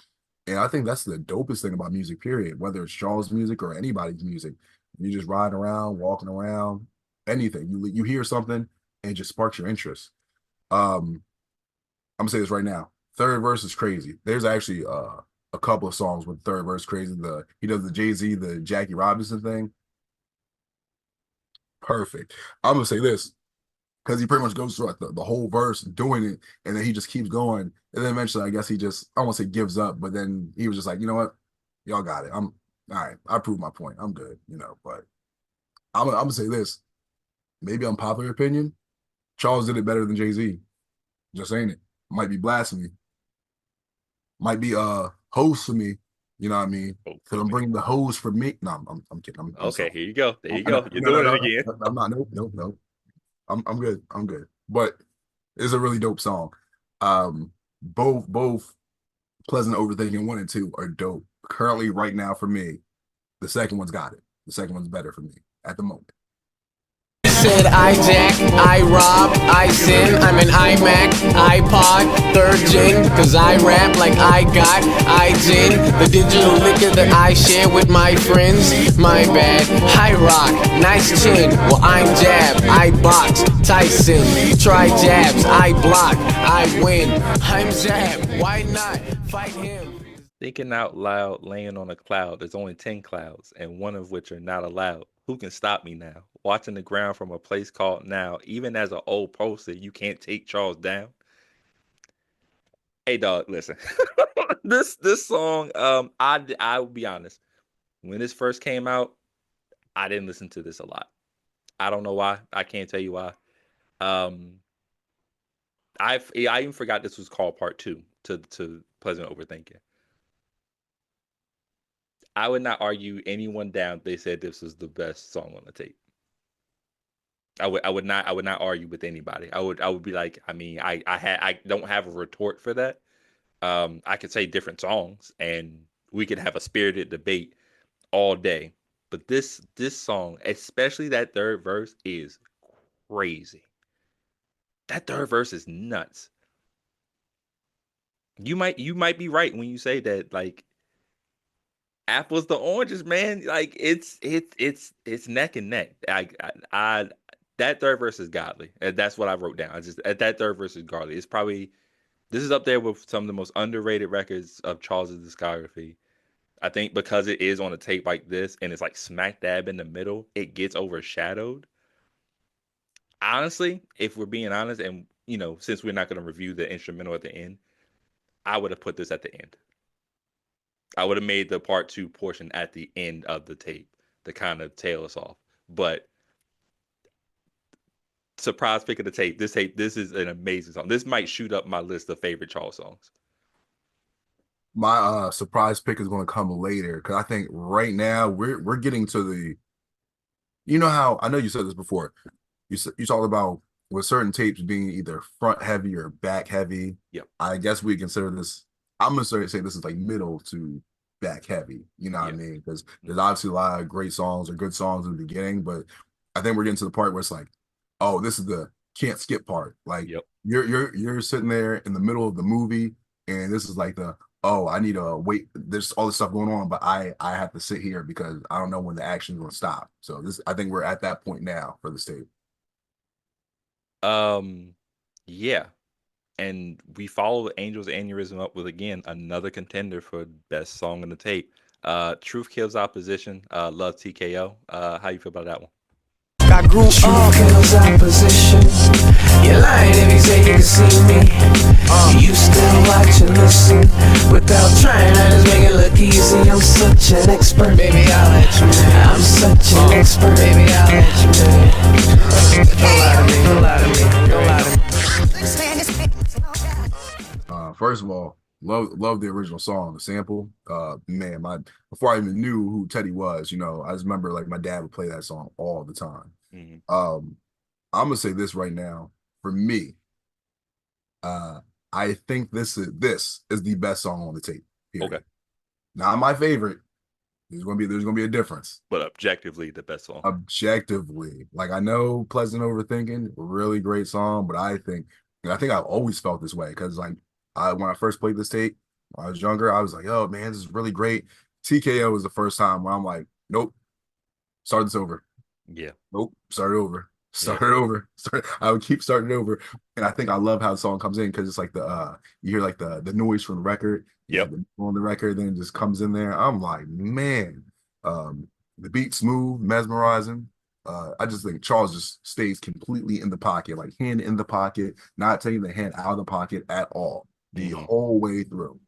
And I think that's the dopest thing about music, period, whether it's Charles' music or anybody's music. You just riding around, walking around, anything. You hear something and it just sparks your interest. I'm gonna say this right now. Third verse is crazy. There's actually a couple of songs with third verse crazy. He does the Jay-Z, the Jackie Robinson thing. Perfect. I'm gonna say this because he pretty much goes through like the whole verse doing it, and then he just keeps going. And then eventually, I guess he just I won't say gives up, but then he was just like, you know what, y'all got it. I'm all right. I proved my point. I'm good. But I'm gonna say this. Maybe unpopular opinion. Charles did it better than Jay-Z. Just saying it. Might be blasphemy. Might be host for me. You know what I mean? Oh, Because I'm bringing the hose for me. No, I'm kidding. I'm okay, sorry. here you go. There you No, go. You're no, no, doing it no, again. no, I'm not. Nope, nope, nope. I'm good. I'm good. But it's a really dope song. Both Pleasant Overthinking 1 and 2 are dope. Currently, right now for me, the second one's got it. The second one's better for me at the moment. Said I jack, I rob, I sin, I'm an iMac, iPod, third gen, cause I rap like I got, I gin, the digital liquor that I share with my friends, my bad, I rock, nice chin, well I'm jab, I box, Tyson, try jabs, I block, I win, I'm jab, why not, fight him. Thinking out loud, laying on a cloud. There's only 10 clouds, and one of which are not allowed. Who can stop me now? Watching the ground from a place called now. Even as an old poster, you can't take Charles down. Hey, dog, listen. This song, I will be honest. When this first came out, I didn't listen to this a lot. I don't know why. I can't tell you why. Um, I even forgot this was called part two to Pleasant Overthinking. I would not argue anyone down if they said this was the best song on the tape. I would not argue with anybody. I would be like, I mean, I don't have a retort for that. I could say different songs and we could have a spirited debate all day. But this song, especially that third verse, is crazy. That third verse is nuts. You might be right when you say that like apples to oranges, man. Like it's neck and neck. I that third verse is godly. And that's what I wrote down. I just that third verse is godly. It's probably this is up there with some of the most underrated records of Charles's discography. I think because it is on a tape like this and it's like smack dab in the middle, it gets overshadowed. Honestly, if we're being honest, and since we're not going to review the instrumental at the end, I would have put this at the end. I would have made the part two portion at the end of the tape to kind of tail us off. But surprise pick of the tape. This is an amazing song. This might shoot up my list of favorite Charles songs. My surprise pick is going to come later because I think right now we're getting to the. You know how I know you said this before. You talked about with certain tapes being either front heavy or back heavy. Yep. I guess we consider this. I'm gonna say this is like middle to back heavy. You know what I Yeah. mean? Because there's obviously a lot of great songs or good songs in the beginning, but I think we're getting to the part where it's like, oh, this is the can't skip part. Like Yep. you're sitting there in the middle of the movie, and this is like the oh, I need to wait. There's all this stuff going on, but I have to sit here because I don't know when the action's gonna stop. So this I think we're at that point now for the tape. Yeah. And we follow Angel's Aneurysm up with again another contender for best song on the tape. Truth Kills Opposition, Love TKO. How you feel about that one? I grew up kills opposition. You're lying if you say you can see me. You still watch and listen without trying. I just make it look easy. I'm such an expert, baby. I'll let you know. I'm such an expert, baby. I'll let you know. Don't lie to me. Don't lie to me. Don't lie to me. First of all, love the original song, the sample. Man, my before I even knew who Teddy was, I just remember like my dad would play that song all the time. Mm-hmm. I'm gonna say this right now. For me, I think this is the best song on the tape. Period. Okay. Not my favorite. There's gonna be a difference. But objectively, the best song. Objectively, like I know Pleasant Overthinking, really great song, but I think I've always felt this way because like when I first played this tape, when I was younger, I was like, oh man, this is really great. TKO was the first time where I'm like, nope, start this over. Yeah. Nope, start it over. Start it over. I would keep starting over. And I think I love how the song comes in because it's like the you hear like the noise from the record. Yep. On the record, then it just comes in there. I'm like, man, the beat smooth, mesmerizing. I just think Charles just stays completely in the pocket, like hand in the pocket, not taking the hand out of the pocket at all, the whole way through.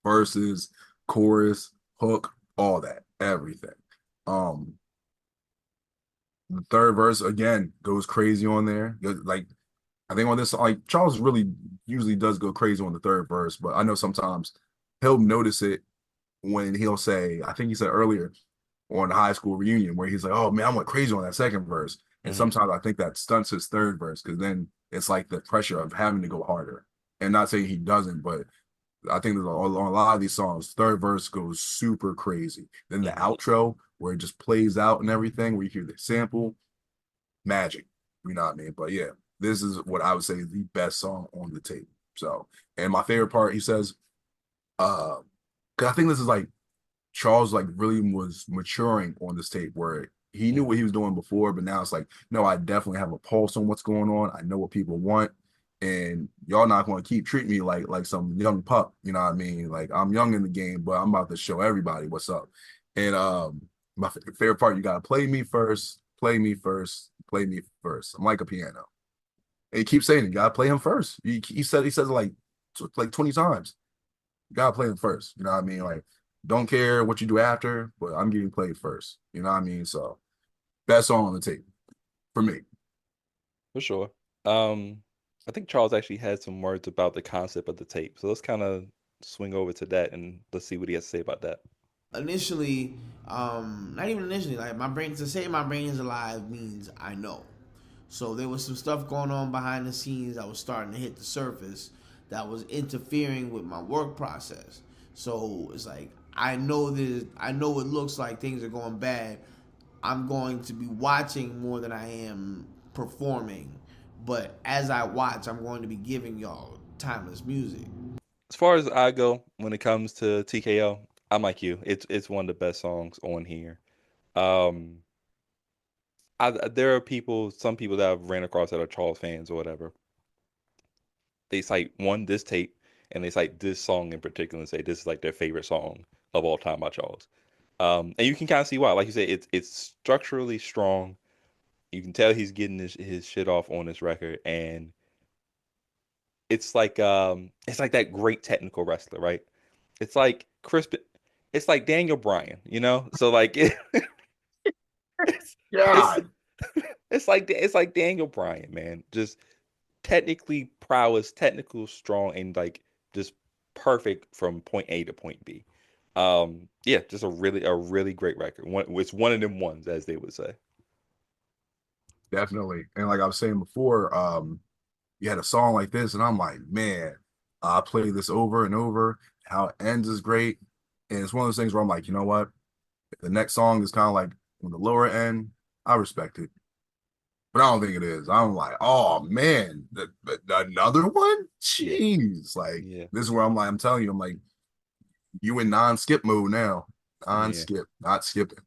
Verses, chorus, hook, all that, everything. The third verse again goes crazy on there. Like I think on this, like Charles really usually does go crazy on the third verse, but I know sometimes he'll notice it when he'll say, I think he said earlier on the high school reunion where he's like, "Oh man, I went crazy on that second verse." And Hmm. sometimes I think that stunts his third verse because then it's like the pressure of having to go harder. And not saying he doesn't, but I think there's on a lot of these songs, third verse goes super crazy. Then the Hmm. outro where it just plays out and everything, where you hear the sample, magic. You know what I mean? But yeah, this is what I would say is the best song on the tape. So, and my favorite part, he says, because I think this is like Charles like really was maturing on this tape where he knew what he was doing before, but now it's like, no, I definitely have a pulse on what's going on. I know what people want, and y'all not going to keep treating me like some young pup. You know what I mean? Like I'm young in the game, but I'm about to show everybody what's up. And my favorite part, you gotta play me first, play me first, play me first. I'm like a piano. And he keeps saying it, you gotta play him first. He says it like 20 times. You gotta play him first. You know what I mean? Like, don't care what you do after, but I'm getting played first. You know what I mean? So best song on the tape for me. For sure. Um, I think Charles actually had some words about the concept of the tape. So let's kind of swing over to that and let's see what he has to say about that. Initially, not even initially, like my brain to say my brain is alive means I know. So there was some stuff going on behind the scenes that was starting to hit the surface that was interfering with my work process. So it's like I know this, I know it looks like things are going bad. I'm going to be watching more than I am performing. But as I watch, I'm going to be giving y'all timeless music. As far as I go, when it comes to TKO, I'm like you. It's one of the best songs on here. Um, there are some people that I've ran across that are Charles fans or whatever. They cite this tape, and they cite this song in particular and say this is like their favorite song of all time by Charles. And you can kind of see why. Like you said, it's structurally strong. You can tell he's getting his shit off on this record, and it's like that great technical wrestler, right? It's like it's like Daniel Bryan, you know? So like it's it's God. it's like Daniel Bryan, man. Just technically prowess, technical strong, and like just perfect from point A to point B. Yeah, just a really great record. It's one of them ones, as they would say. Definitely. And like I was saying before, you had a song like this, and I'm like, man, I play this over and over. How it ends is great. And it's one of those things where I'm like, you know what? If the next song is kind of like on the lower end, I respect it. But I don't think it is. I'm like, oh man, another one? Jeez. Like, Yeah, this is where I'm like, I'm telling you, I'm like, you in non-skip mode now. yeah. Non-skip, not skipping.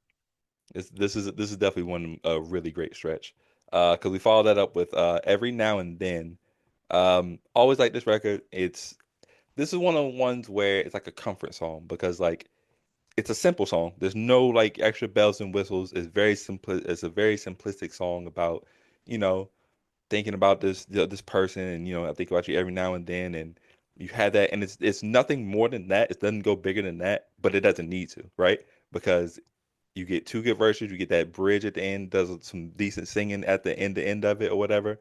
This is definitely one a really great stretch. Because we follow that up with every now and then. Always like this record. This is one of the ones where it's like a comfort song because like it's a simple song. There's no like extra bells and whistles. It's very simple. It's a very simplistic song about, you know, thinking about this person, and I think about you every now and then, and you had that, and it's nothing more than that. It doesn't go bigger than that, but it doesn't need to, right? Because you get two good verses, you get that bridge at the end, does some decent singing at the end of it or whatever.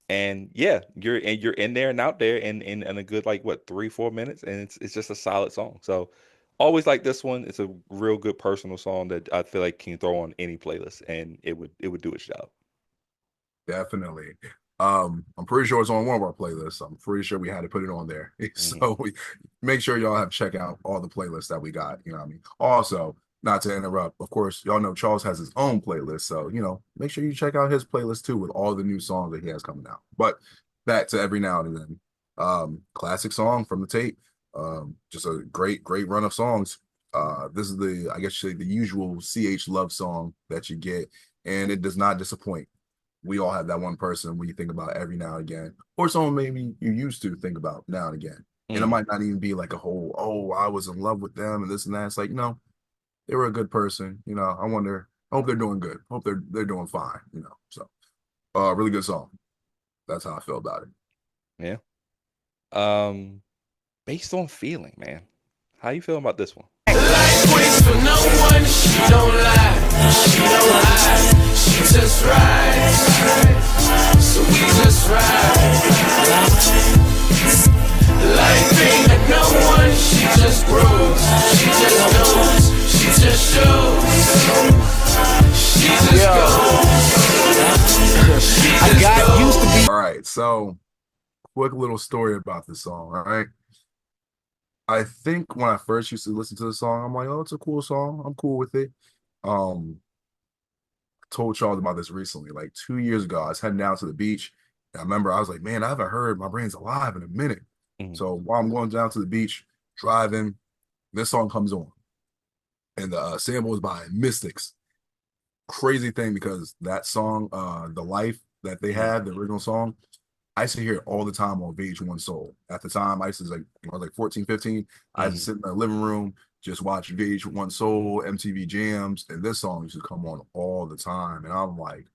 And yeah, you're in there and out there in a good like what 3 4 minutes, and it's just a solid song. So always like this one. It's a real good personal song that I feel like can throw on any playlist, and it would do its job. Definitely. I'm pretty sure it's on one of our playlists. I'm pretty sure we had to put it on there. Hmm. So make sure y'all have check out all the playlists that we got. You know what I mean? Also, not to interrupt, of course, y'all know Charles has his own playlist. So, make sure you check out his playlist too with all the new songs that he has coming out. But back to every now and then. Classic song from the tape. Just a great, great run of songs. This is I guess you say the usual CH love song that you get, and it does not disappoint. We all have that one person we think about every now and again, or someone maybe you used to think about now and again. And it Mm, might not even be like a whole, oh, I was in love with them and this and that. It's like, they were a good person. I hope they're doing good. Hope they're doing fine. So really good song. That's how I feel about it. yeah. Um, Based on feeling, man. How you feeling about this one? Life waits for no one, she don't lie, she don't hide, she just rides, so we just ride. Life ain't like no one, she just grows. She just knows, she just shows. She just goes. I got used to be. All right, so quick little story about this song. All right, I think when I first used to listen to the song, I'm like, oh, it's a cool song. I'm cool with it. Um, told Charles about this recently, like 2 years ago. I was heading down to the beach. And I remember I was like, man, I haven't heard My Brain's Alive in a minute. Mhm. So while I'm going down to the beach, driving, this song comes on. And the sample is by Mystics. Crazy thing because that song, The Life that they Mhm. had, the original song, I used to hear it all the time on VH1 Soul. At the time, I used to like, I was like 14, 15. I used to Mhm. sit in the living room, just watch VH1 Soul, MTV Jams, and this song used to come on all the time. And I'm like,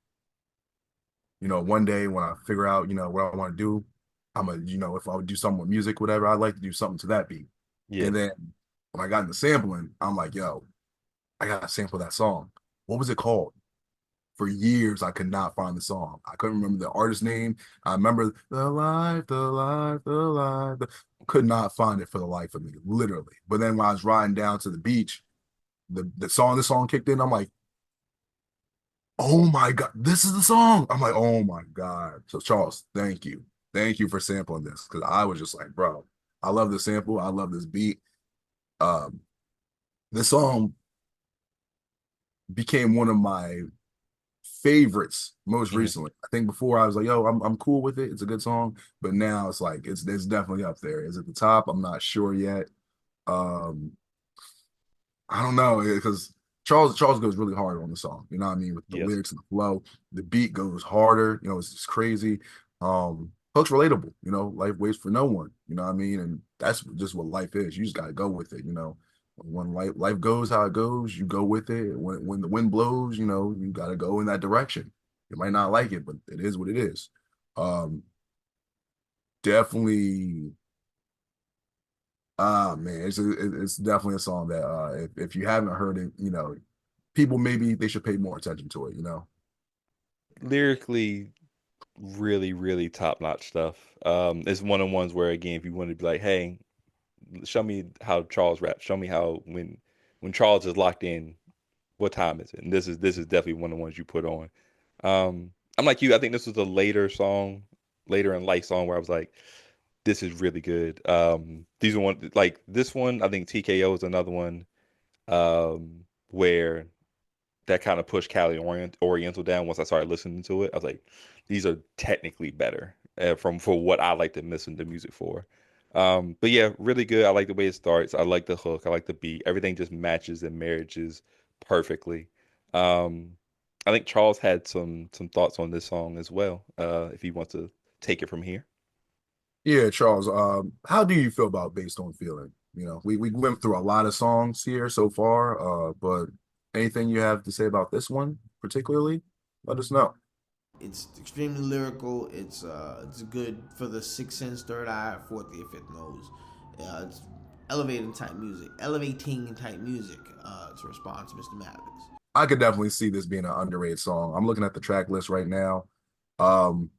one day when I figure out, what I want to do, if I would do something with music, whatever, I'd like to do something to that beat. Yeah. And then when I got into sampling, I'm like, yo, I gotta sample that song. What was it called? For years, I could not find the song. I couldn't remember the artist name. I remember the life, the life, the life. Could not find it for the life of me, literally. But then when I was riding down to the beach, the song kicked in. I'm like, oh my God, this is the song. I'm like, oh my God. So Charles, thank you. Thank you for sampling this. Cause I was just like, bro, I love this sample. I love this beat. Um, this song became one of my favorites most Mhm. recently. I think before I was like, yo, I'm cool with it. It's a good song. But now it's like it's definitely up there. Is it the top? I'm not sure yet. Um, I don't know because Charles goes really hard on the song. You know what I mean? With the Yes. lyrics and the flow, the beat goes harder. It's just crazy. Hook's relatable. Life waits for no one. You know what I mean? And that's just what life is. You just gotta go with it. When life goes how it goes, you go with it. When the wind blows, you gotta go in that direction. You might not like it, but it is what it is. Um, definitely. Ah man, it's definitely a song that if you haven't heard it, people maybe they should pay more attention to it. Lyrically, really, really top-notch stuff. It's one of the ones where again, if you want to be like, hey, show me how Charles raps, show me how when Charles is locked in, what time is it? And this is definitely one of the ones you put on. I'm like you, I think this was a later song, later in life song where I was like, this is really good. These are one like this one, I think TKO is another one where that kind of pushed Oriental down once I started listening to it. I was like, these are technically better from for what I like to listen to music for. But yeah, really good. I like the way it starts. I like the hook. I like the beat. Everything just matches and marriages perfectly. Um, I think Charles had some thoughts on this song as well. If he wants to take it from here. Yeah, Charles. How do you feel about Based on Feeling? We went through a lot of songs here so far, but anything you have to say about this one particularly, let us know. It's extremely lyrical. It's good for the sixth sense, third eye, fourth ear, fifth nose. It's elevating type music. To respond to Mr. Maddox. I could definitely see this being an underrated song. I'm looking at the track list right now. Um,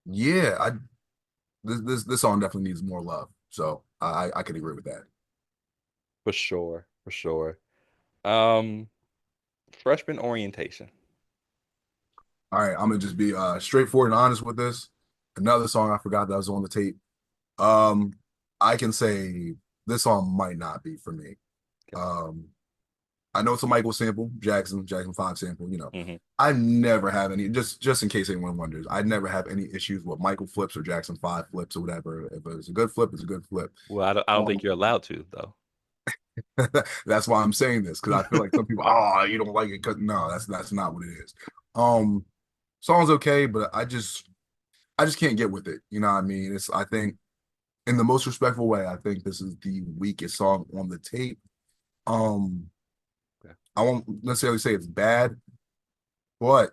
yeah, this song definitely needs more love. So I could agree with that. For sure, for sure. Um, Freshman orientation. All right, I'm gonna just be straightforward and honest with this. Another song I forgot that was on the tape. Um, I can say this song might not be for me. Okay. Um, I know it's a Michael sample, Jackson 5 sample. Hmm. I never have any just in case anyone wonders. I never have any issues with Michael flips or Jackson 5 flips or whatever. If it's a good flip, it's a good flip. Well, I don't think Um, you're allowed to though. that's why I'm saying this because I feel like some people, oh, you don't like it because no, that's not what it is. Um, song's okay, but I just can't get with it. You know what I mean? I think in the most respectful way, I think this is the weakest song on the tape. Um, Okay. I won't necessarily say it's bad, but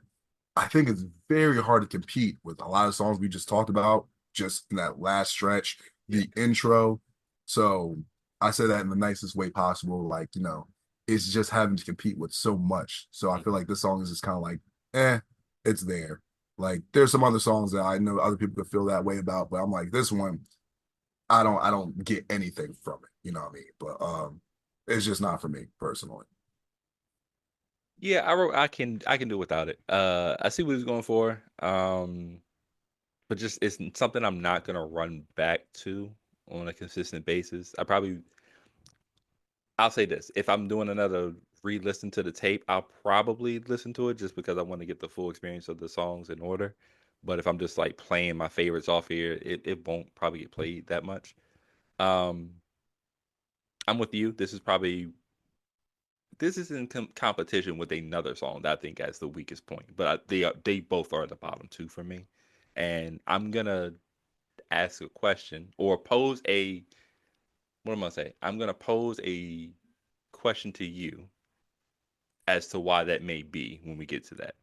I think it's very hard to compete with a lot of songs we just talked about just in that last stretch, Yeah. the intro. So I say that in the nicest way possible. Like, it's just having to compete with so much. So I feel Mhm. like this song is just kind of like, it's there. Like there's some other songs that I know other people could feel that way about, but I'm like, this one, I don't get anything from it. You know what I mean? But it's just not for me personally. Yeah, I can do without it. I see what he's going for. But just it's something I'm not gonna run back to on a consistent basis. I'll say this. If I'm doing another re-listen to the tape, I'll probably listen to it just because I want to get the full experience of the songs in order. But if I'm just like playing my favorites off here, it won't probably get played that much. Um, I'm with you. This is in competition with another song that I think has the weakest point, but they both are at the bottom two for me. And I'm gonna ask a question or pose a what am I gonna say? I'm gonna pose a question to you as to why that may be when we get to that.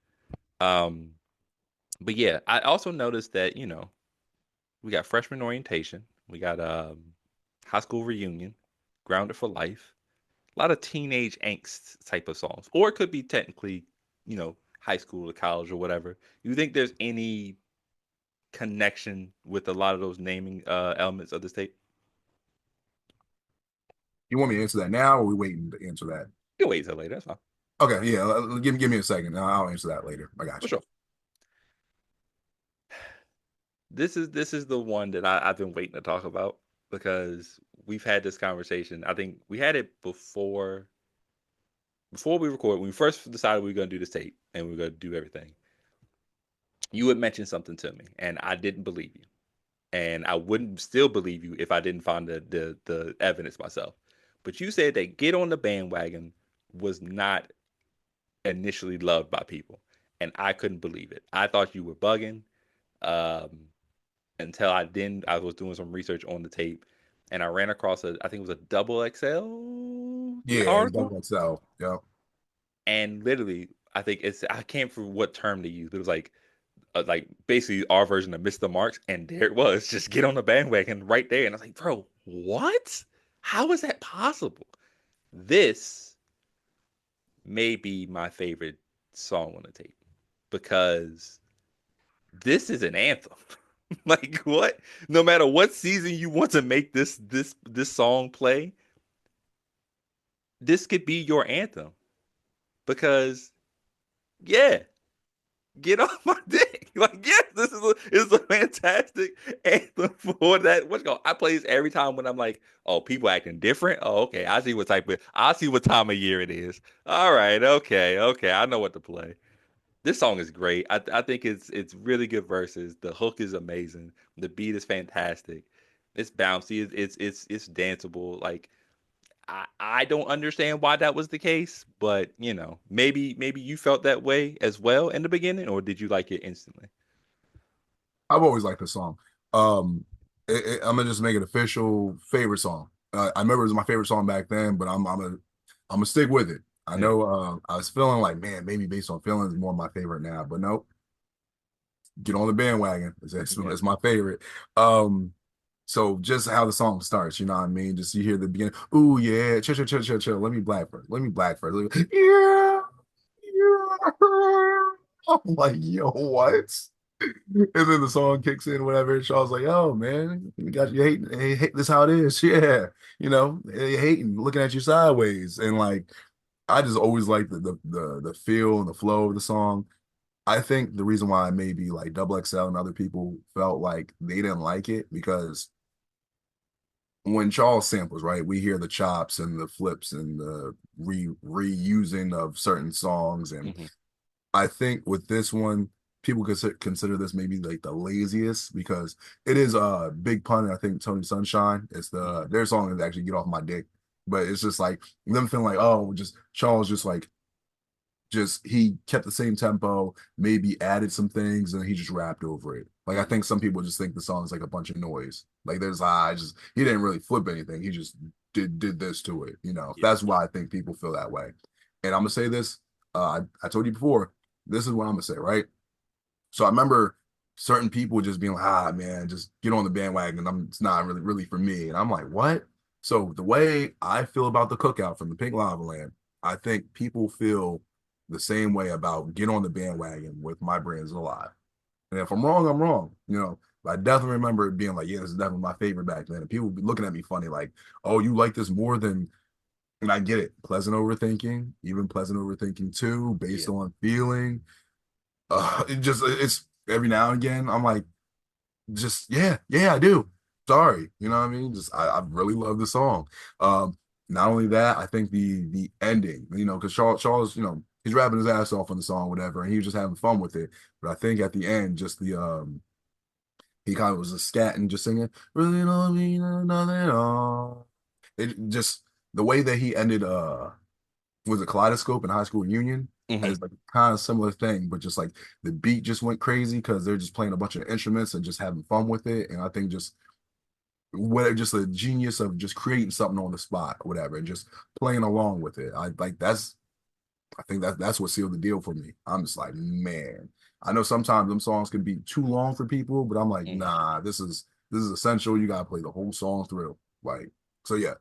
Um, but yeah, I also noticed that we got freshman orientation, we got high school reunion, grounded for life, a lot of teenage angst type of songs, or it could be technically high school or college or whatever. You think there's any connection with a lot of those naming elements of the state? You want me to answer that now, or are we waiting to answer that? You can wait till later. That's fine. Okay, yeah, give me a second. I'll answer that later. I got For you. sure. This is the one that I've been waiting to talk about because we've had this conversation. I think we had it before we record. When we first decided we were going to do this tape and we were going to do everything, you had mentioned something to me, and I didn't believe you, and I wouldn't still believe you if I didn't find the evidence myself. But you said that "Get on the Bandwagon" was not initially loved by people, and I couldn't believe it. I thought you were bugging. Um, until I didn't. I was doing some research on the tape, and I ran across I think it was a double XL Yeah, it's article, double XL. Yeah. and literally, I can't remember what term they used. It was like basically our version of Mr. Marks, and there it was. Just get on the bandwagon right there, and I was like, bro, what? How is that possible? This may be my favorite song on the tape because this is an anthem. Like what? No matter what season you want to make this song play, this could be your anthem. Because yeah, get off my dick. Like yes, this is a fantastic anthem for that. What's called? I play this every time when I'm like, oh, people acting different. Oh, okay, I see what time of year it is. All right, okay, I know what to play. This song is great. I think it's really good verses. The hook is amazing. The beat is fantastic. It's bouncy. It's danceable. Like I don't understand why that was the case, but maybe you felt that way as well in the beginning, or did you like it instantly? I've always liked the song. Um, I'm gonna just make it official favorite song. I remember it was my favorite song back then, but I'm gonna stick with it. I Yeah. know I was feeling like, man, maybe based on feelings, more my favorite now, but nope. Get on the bandwagon. Yeah. It's my favorite. Um, so just how the song starts, you know what I mean? Just you hear the beginning. Ooh yeah, chill, chill, chill, chill, chill. Let me black first. Let me black first. Yeah, yeah. I'm like, yo, what? And then the song kicks in, whatever. And Shaw's like, "Oh man, you got you hating. Hey, this how it is. Yeah, you hating, looking at you sideways." And like, I just always like the feel and the flow of the song. I think the reason why maybe like Double XL and other people felt like they didn't like it because when Charles samples, right, we hear the chops and the flips and the reusing of certain songs, and Hmm. I think with this one, people consider this maybe like the laziest because it is a big pun. And I think Tony Sunshine is Hmm. their song is actually Get Off My Dick, but it's just like them feeling like, oh, just Charles just like just he kept the same tempo, maybe added some things, and he just rapped over it. Like I Hmm. think some people just think the song is like a bunch of noise. Like there's I just he didn't really flip anything. He just did this to it. Yeah. That's why I think people feel that way. And I'm gonna say this. I told you before. This is what I'm gonna say, right? So I remember certain people just being like, man, just get on the bandwagon. It's not really for me. And I'm like, what? So the way I feel about the cookout from the Pink Lava Land, I think people feel the same way about get on the bandwagon with My Brand's Alive. And if I'm wrong, I'm wrong. But I definitely remember it being like, yeah, this is definitely my favorite back then. And people would be looking at me funny, like, oh, you like this more than, and I get it. Pleasant overthinking, even pleasant overthinking too, based Yeah. on feeling. It's every now and again, I'm like, just yeah, I do. Sorry, you know what I mean? Just I really love the song. Not only that, I think the ending, because Charles, he's rapping his ass off on the song, whatever, and he was just having fun with it. But I think at the end, just the he kind of was just scatting, just singing, really don't mean nothing at all. It just the way that he ended was a Kaleidoscope in High School Reunion Hmm. as like kind of similar thing, but just like the beat just went crazy because they're just playing a bunch of instruments and just having fun with it. And I think just a genius of just creating something on the spot or whatever and just playing along with it. I think that's what sealed the deal for me. I'm just like, man, I know sometimes them songs can be too long for people, but I'm like, Hmm. nah, this is essential. You gotta play the whole song through. Like, so yeah,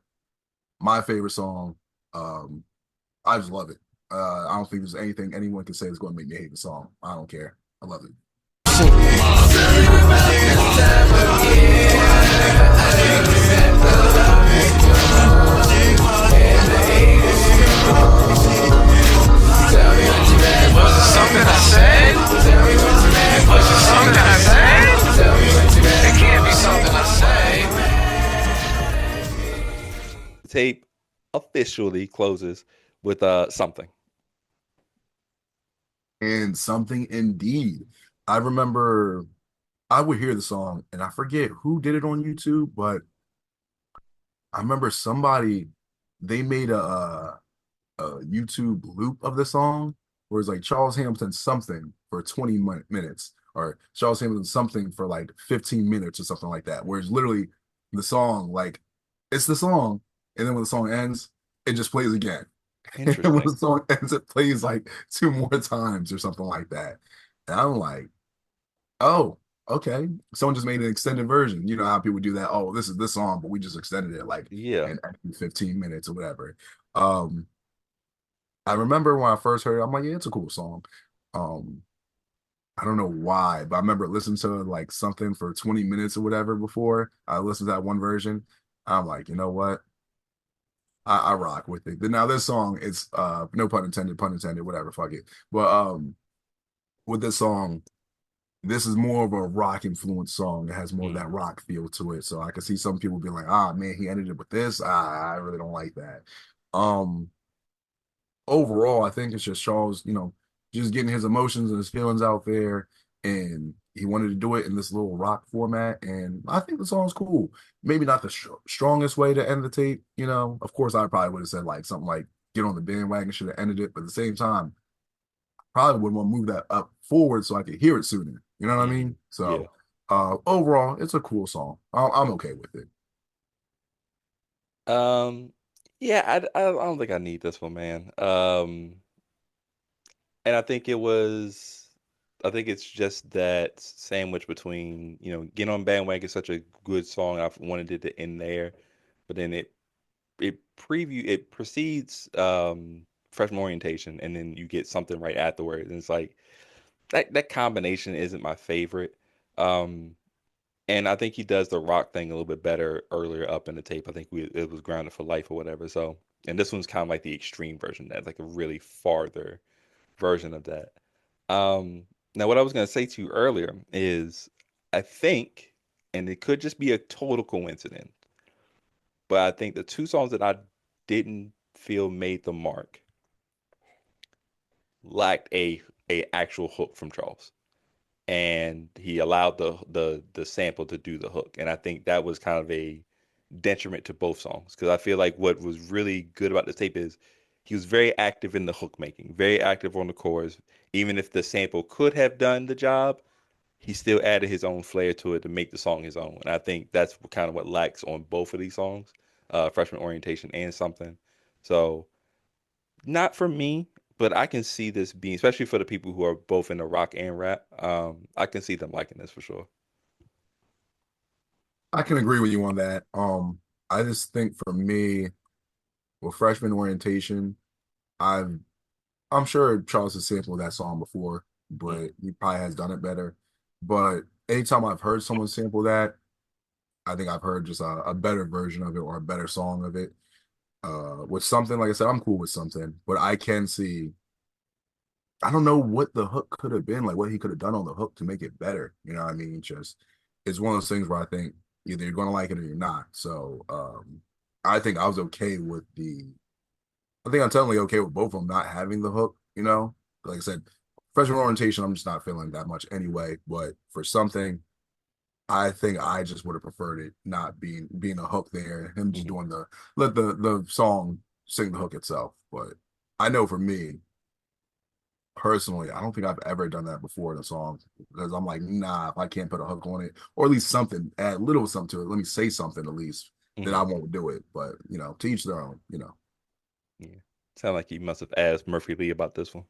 my favorite song. Um, I just love it. I don't think there's anything anyone can say that's going to make me hate the song. I don't care. I love it. Was it something I said? Was it something I said? It can't be something I say. The tape officially closes with something. And something indeed. I remember I would hear the song and I forget who did it on YouTube, but I remember somebody they made a YouTube loop of the song where it's like Charles Hamilton something for 20 minutes or Charles Hamilton something for like 15 minutes or something like that. Where it's literally the song, like it's the song, and then when the song ends, it just plays again. And when Interesting. the song ends, it plays like two more times or something like that. And I'm like, oh, okay. Someone just made an extended version. You know how people do that? Oh, this is this song, but we just extended it like Yeah. in 15 minutes or whatever. Um, I remember when I first heard it, I'm like, yeah, it's a cool song. Um, I don't know why, but I remember listening to like something for 20 minutes or whatever before I listened to that one version. I'm like, you know what? I rock with it. But now this song, it's no pun intended, whatever, fuck it. But with this song, this is more of a rock influenced song. It has more of Mm. that rock feel to it. So I can see some people being like, ah man, he ended it with this. I really don't like that. Um Overall, I think it's just Charles, just getting his emotions and his feelings out there. And he wanted to do it in this little rock format. And I think the song's cool. Maybe not the strongest way to end the tape. Of course, I probably would have said like something like get on the bandwagon, should have ended it. But at the same time, probably would want to move that up forward so I could hear it sooner. You know what I Hmm. mean? Yeah. So overall, it's a cool song. I'm okay with it. Um, yeah, I don't think I need this one, man. And I think it's just that sandwich between, Get on Bandwagon is such a good song. I've wanted it to end there, but then it precedes freshman orientation, and then you get something right afterwards, and it's like that combination isn't my favorite. Um, and I think he does the rock thing a little bit better earlier up in the tape. I think it was Grounded for Life or whatever. So, and this one's kind of like the extreme version of that, like a really farther version of that. Um, Now, what I was going to say to you earlier is I think, and it could just be a total coincidence, but I think the two songs that I didn't feel made the mark lacked a actual hook from Charles, and he allowed the sample to do the hook, and I think that was kind of a detriment to both songs because I feel like what was really good about the tape is he was very active in the hook making, very active on the chorus. Even if the sample could have done the job, he still added his own flair to it to make the song his own. And I think that's kind of what lacks on both of these songs, Freshman Orientation and Something. So not for me, but I can see this being, especially for the people who are both in the rock and rap. I can see them liking this for sure. I can agree with you on that. I just think for me, with freshman orientation, I've I'm sure Charles has sampled that song before, Mm, but he probably has done it better. But anytime I've heard someone sample that, I think I've heard just a better version of it or a better song of it. With something, like I said, I'm cool with something, but I can see, I don't know what the hook could have been, like what he could have done on the hook to make it better. You know what I mean? Just it's one of those things where I think either you're gonna like it or you're not. So I think I was okay with I think I'm totally okay with both of them not having the hook, you know? Like I said, freshman orientation, I'm just not feeling that much anyway. But for something, I think I just would have preferred it not being a hook there, him just Mhm. doing let the song sing the hook itself. But I know for me personally, I don't think I've ever done that before in a song because I'm like, nah, if I can't put a hook on it, or at least something, add a little something to it, let me say something at least, then I Mhm. won't do it. But to each their own, Yeah. Sound like you must have asked Murphy Lee about this one.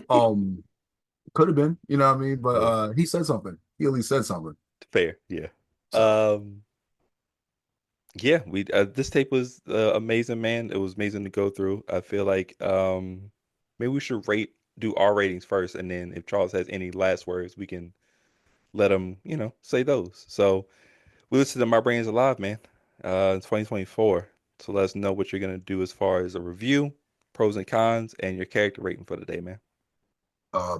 um, could have been, you know what I mean? But Yeah. he said something. He at least said something. Fair. Yeah. So Yeah, we this tape was amazing, man. It was amazing to go through. I feel like maybe we should do our ratings first, and then if Charles has any last words, we can let him, say those. So we listened to My Brain's Alive, man, in 2024. So let us know what you're gonna do as far as a review, pros and cons, and your character rating for the day, man.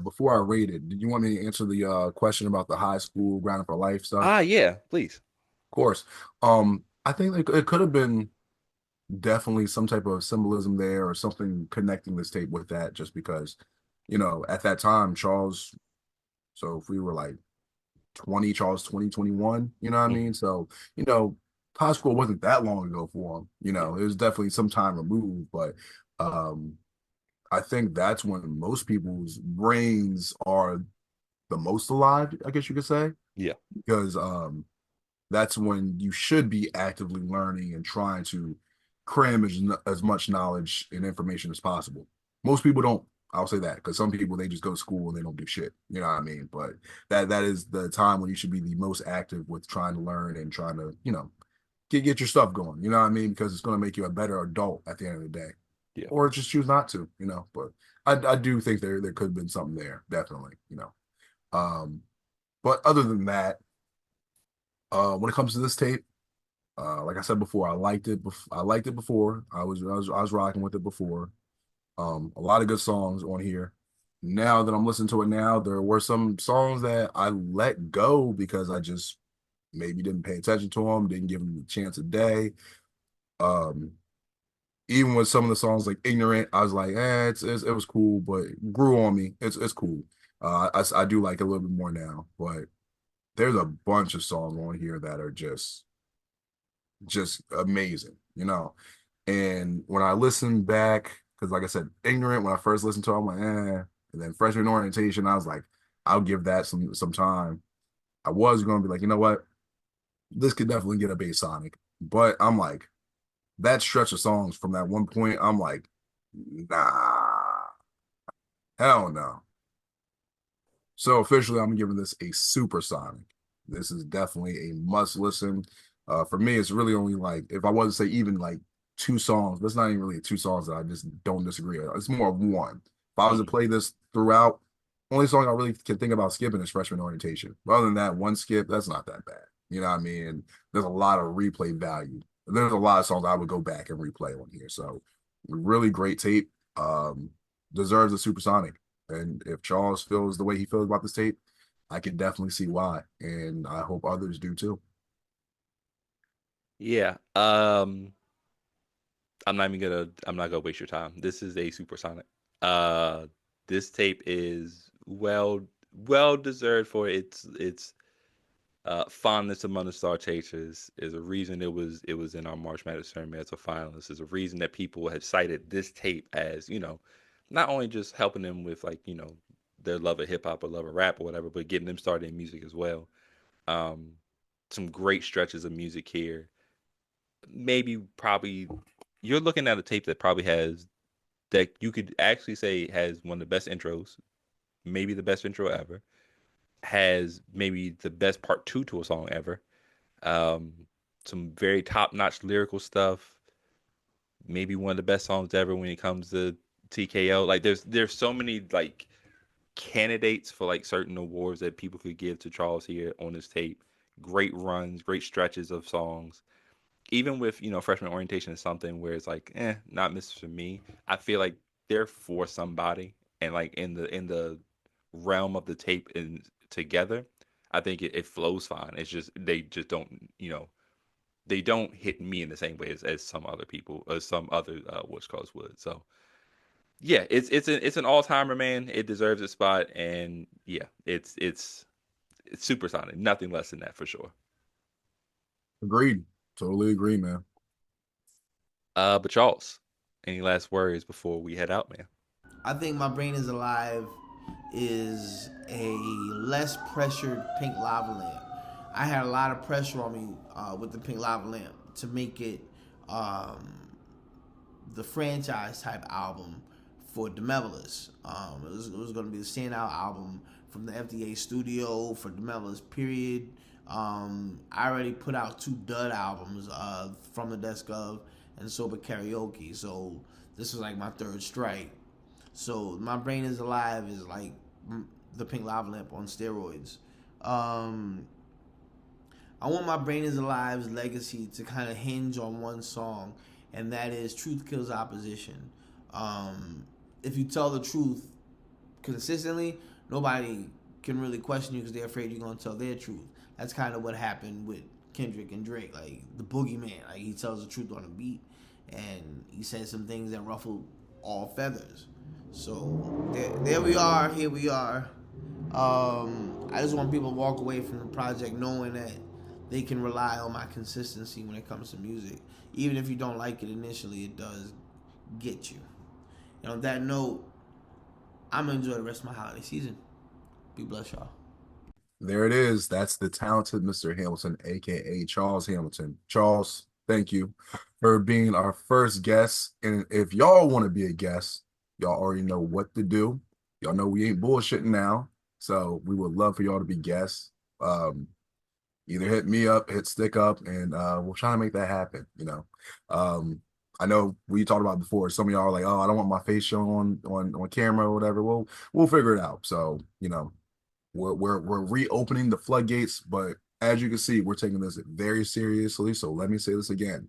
before I rate it, did you want me to answer the question about the high school grounded for life stuff? Ah, yeah, please. Of course. I think it could have been definitely some type of symbolism there or something connecting this tape with that, just because, at that time, Charles, so if we were like 20, Charles 2021, you know what I Hmm. mean? So, you know, high school wasn't that long ago for him, Yeah. it was definitely some time removed, but um I think that's when most people's brains are the most alive, I guess you could say, Yeah. because that's when you should be actively learning and trying to cram as much knowledge and information as possible. Most people don't. I'll say that because some people they just go to school and they don't do shit. You know what I mean? But that is the time when you should be the most active with trying to learn and trying to get your stuff going. You know what I mean? Because it's going to make you a better adult at the end of the day, Yeah. or just choose not to. But I do think there could have been something there, definitely. Um, but other than that, when it comes to this tape. Like I said before, I liked it. I liked it before. I was rocking with it before. A lot of good songs on here. Now that I'm listening to it now, there were some songs that I let go because I just maybe didn't pay attention to them, didn't give them a chance a day. Um, Even with some of the songs like "Ignorant," I was like, it was cool, but it grew on me. It's cool. I do like it a little bit more now, but there's a bunch of songs on here that are just amazing. And when I listen back, because like I said, ignorant, when I first listened to it, I'm like, eh. And then freshman orientation, I was like, I'll give that some time. I was gonna be like, you know what? This could definitely get a bass Sonic. But I'm like, that stretch of songs from that one point, I'm like, nah, hell no. So officially, I'm giving this a supersonic. This is definitely a must listen. For me, it's really only like if I was to say even like two songs, but it's not even really two songs that I just don't disagree on. It's more of one. If I was to Hmm. play this throughout, only song I really can think about skipping is freshman orientation. But other than that, one skip, that's not that bad. You know what I mean? There's a lot of replay value. There's a lot of songs I would go back and replay on here. So really great tape. Deserves a supersonic. And if Charles feels the way he feels about this tape, I can definitely see why. And I hope others do too. Yeah. I'm not gonna waste your time. This is a supersonic. Uh this tape is well deserved for its fondness among the Star Chasers. Is a reason it was in our March Madness tournament as a finalist. Is a reason that people have cited this tape as, not only just helping them with like, their love of hip hop or love of rap or whatever, but getting them started in music as well. Um some great stretches of music here. Maybe probably you're looking at a tape that probably has that you could actually say has one of the best intros, maybe the best intro ever, has maybe the best part two to a song ever. Um, some very top notch lyrical stuff, maybe one of the best songs ever when it comes to TKO. Like there's so many like candidates for like certain awards that people could give to Charles here on this tape. Great runs, great stretches of songs. Even with, freshman orientation is something where it's like, not Mr. for me. I feel like they're for somebody, and like in the realm of the tape and together, I think it flows fine. It's just they just don't, they don't hit me in the same way as some other people, or some other what's calls would. So yeah, it's an all timer, man. It deserves a spot, and yeah, it's supersonic. Nothing less than that for sure. Agreed. Totally agree, man. But Charles, any last words before we head out, man? I think My Brain is Alive is a less pressured Pink Lava Lamp. I had a lot of pressure on me with the Pink Lava Lamp to make it the franchise type album for Demevilus. It was going to be the standout album from the FDA studio for Demevilus, period. I already put out two dud albums, From the Desk of and Sober Karaoke, so this was like my third strike. So My Brain is Alive is like the Pink Lava Lamp on steroids. I want My Brain is Alive's legacy to kind of hinge on one song, and that is Truth Kills Opposition. If you tell the truth consistently, nobody can really question you because they're afraid you're going to tell their truth. That's kind of what happened with Kendrick and Drake. Like, the boogeyman, like, he tells the truth on a beat, and he says some things that ruffle all feathers. So, there we are, here we are. I just want people to walk away from the project knowing that they can rely on my consistency when it comes to music. Even if you don't like it initially, it does get you. And on that note, I'm going to enjoy the rest of my holiday season. Be blessed, y'all. There it is. That's the talented Mr. Hamilton, aka Charles Hamilton. Charles, thank you for being our first guest. And if y'all want to be a guest, y'all already know what to do. Y'all know we ain't bullshitting now. So we would love for y'all to be guests. Either hit me up, hit Stick up, and we'll try to make that happen, you know. I know we talked about before, some of y'all are like, oh, I don't want my face shown on camera or whatever. We'll figure it out. So, you know, we're reopening the floodgates, but as you can see, we're taking this very seriously. So let me say this again.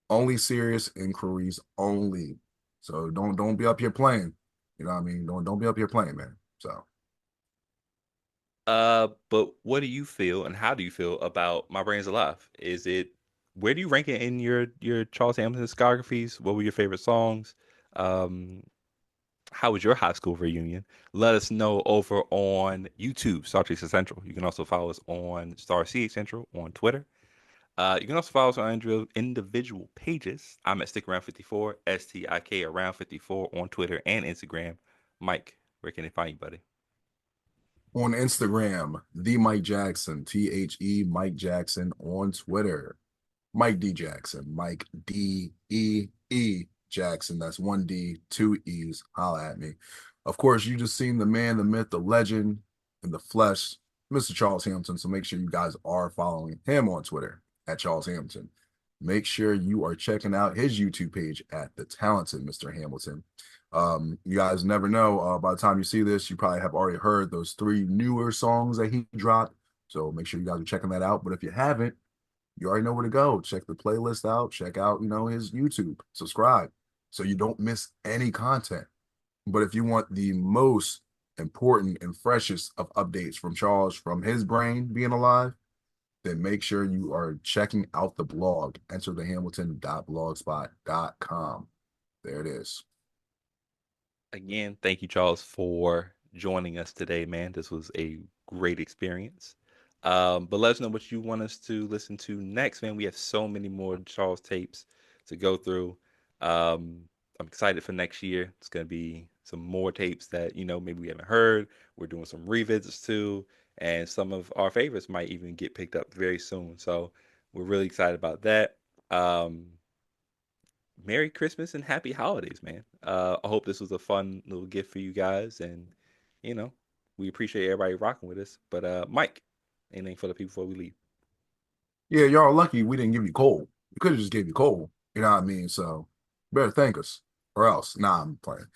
Only serious inquiries only. So don't be up here playing. You know what I mean? Don't be up here playing, man. So But what do you feel, and how do you feel about My Brain's Alive? Where do you rank it in your Charles Hamilton discographies? What were your favorite songs? Um, how was your high school reunion? Let us know over on YouTube, StarCHaser Central. You can also follow us on StarCH Central on Twitter. You can also follow us on individual pages. I'm at Stick Around 54, STIK Around 54 on Twitter and Instagram. Mike, where can they find you, buddy? on Instagram, the Mike Jackson, Mike Jackson on Twitter. Mike D Jackson, Mike D Jackson. That's one D, two E's. Holla at me. Of course, you just seen the man, the myth, the legend in the flesh, Mr. Charles Hamilton. So make sure you guys are following him on Twitter at Charles Hamilton. Make sure you are checking out his YouTube page at the talented Mr. Hamilton. You guys never know. By the time you see this, you probably have already heard those three newer songs that he dropped. So make sure you guys are checking that out. But if you haven't, you already know where to go. Check the playlist out. Check out, his YouTube. Subscribe so you don't miss any content. But if you want the most important and freshest of updates from Charles, from his brain being alive, then make sure you are checking out the blog. Enter thehamilton.blogspot.com. There it is. Again, thank you, Charles, for joining us today, man. This was a great experience. But let us know what you want us to listen to next, man. We have so many more Charles tapes to go through. I'm excited for next year. It's going to be some more tapes that, maybe we haven't heard. We're doing some revisits too, and some of our favorites might even get picked up very soon. So we're really excited about that. Merry Christmas and happy holidays, man. I hope this was a fun little gift for you guys, and you know, we appreciate everybody rocking with us. But Mike, anything for the people before we leave? Yeah, y'all lucky we didn't give you coal. We could have just gave you coal. You know what I mean? So better thank us or else. Nah, I'm playing.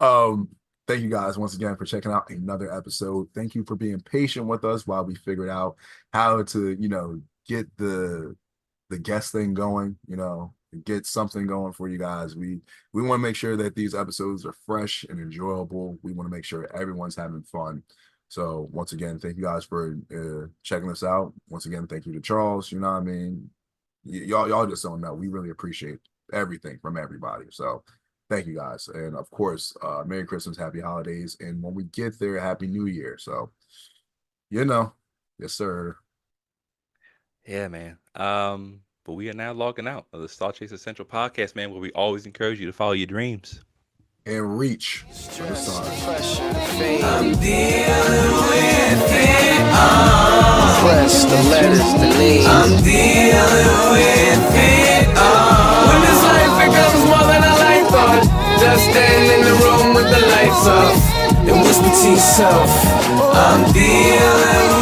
Um, thank you guys once again for checking out another episode. Thank you for being patient with us while we figured out how to, get the guest thing going, get something going for you guys. We want to make sure that these episodes are fresh and enjoyable. We want to make sure everyone's having fun. So once again, thank you guys for checking us out. Once again, thank you to Charles. You know what I mean? Y'all just don't know. We really appreciate everything from everybody. So thank you guys. And of course, Merry Christmas, Happy Holidays. And when we get there, Happy New Year. So, yes, sir. Yeah, man. But we are now logging out of the StarCHaser Central podcast, man, where we always encourage you to follow your dreams. And reach for the stars. I'm dealing with it all. Press the letters, the names. I'm dealing with it all. When this life becomes more than a life thought, just stand in the room with the lights off and whisper to yourself, I'm dealing with it.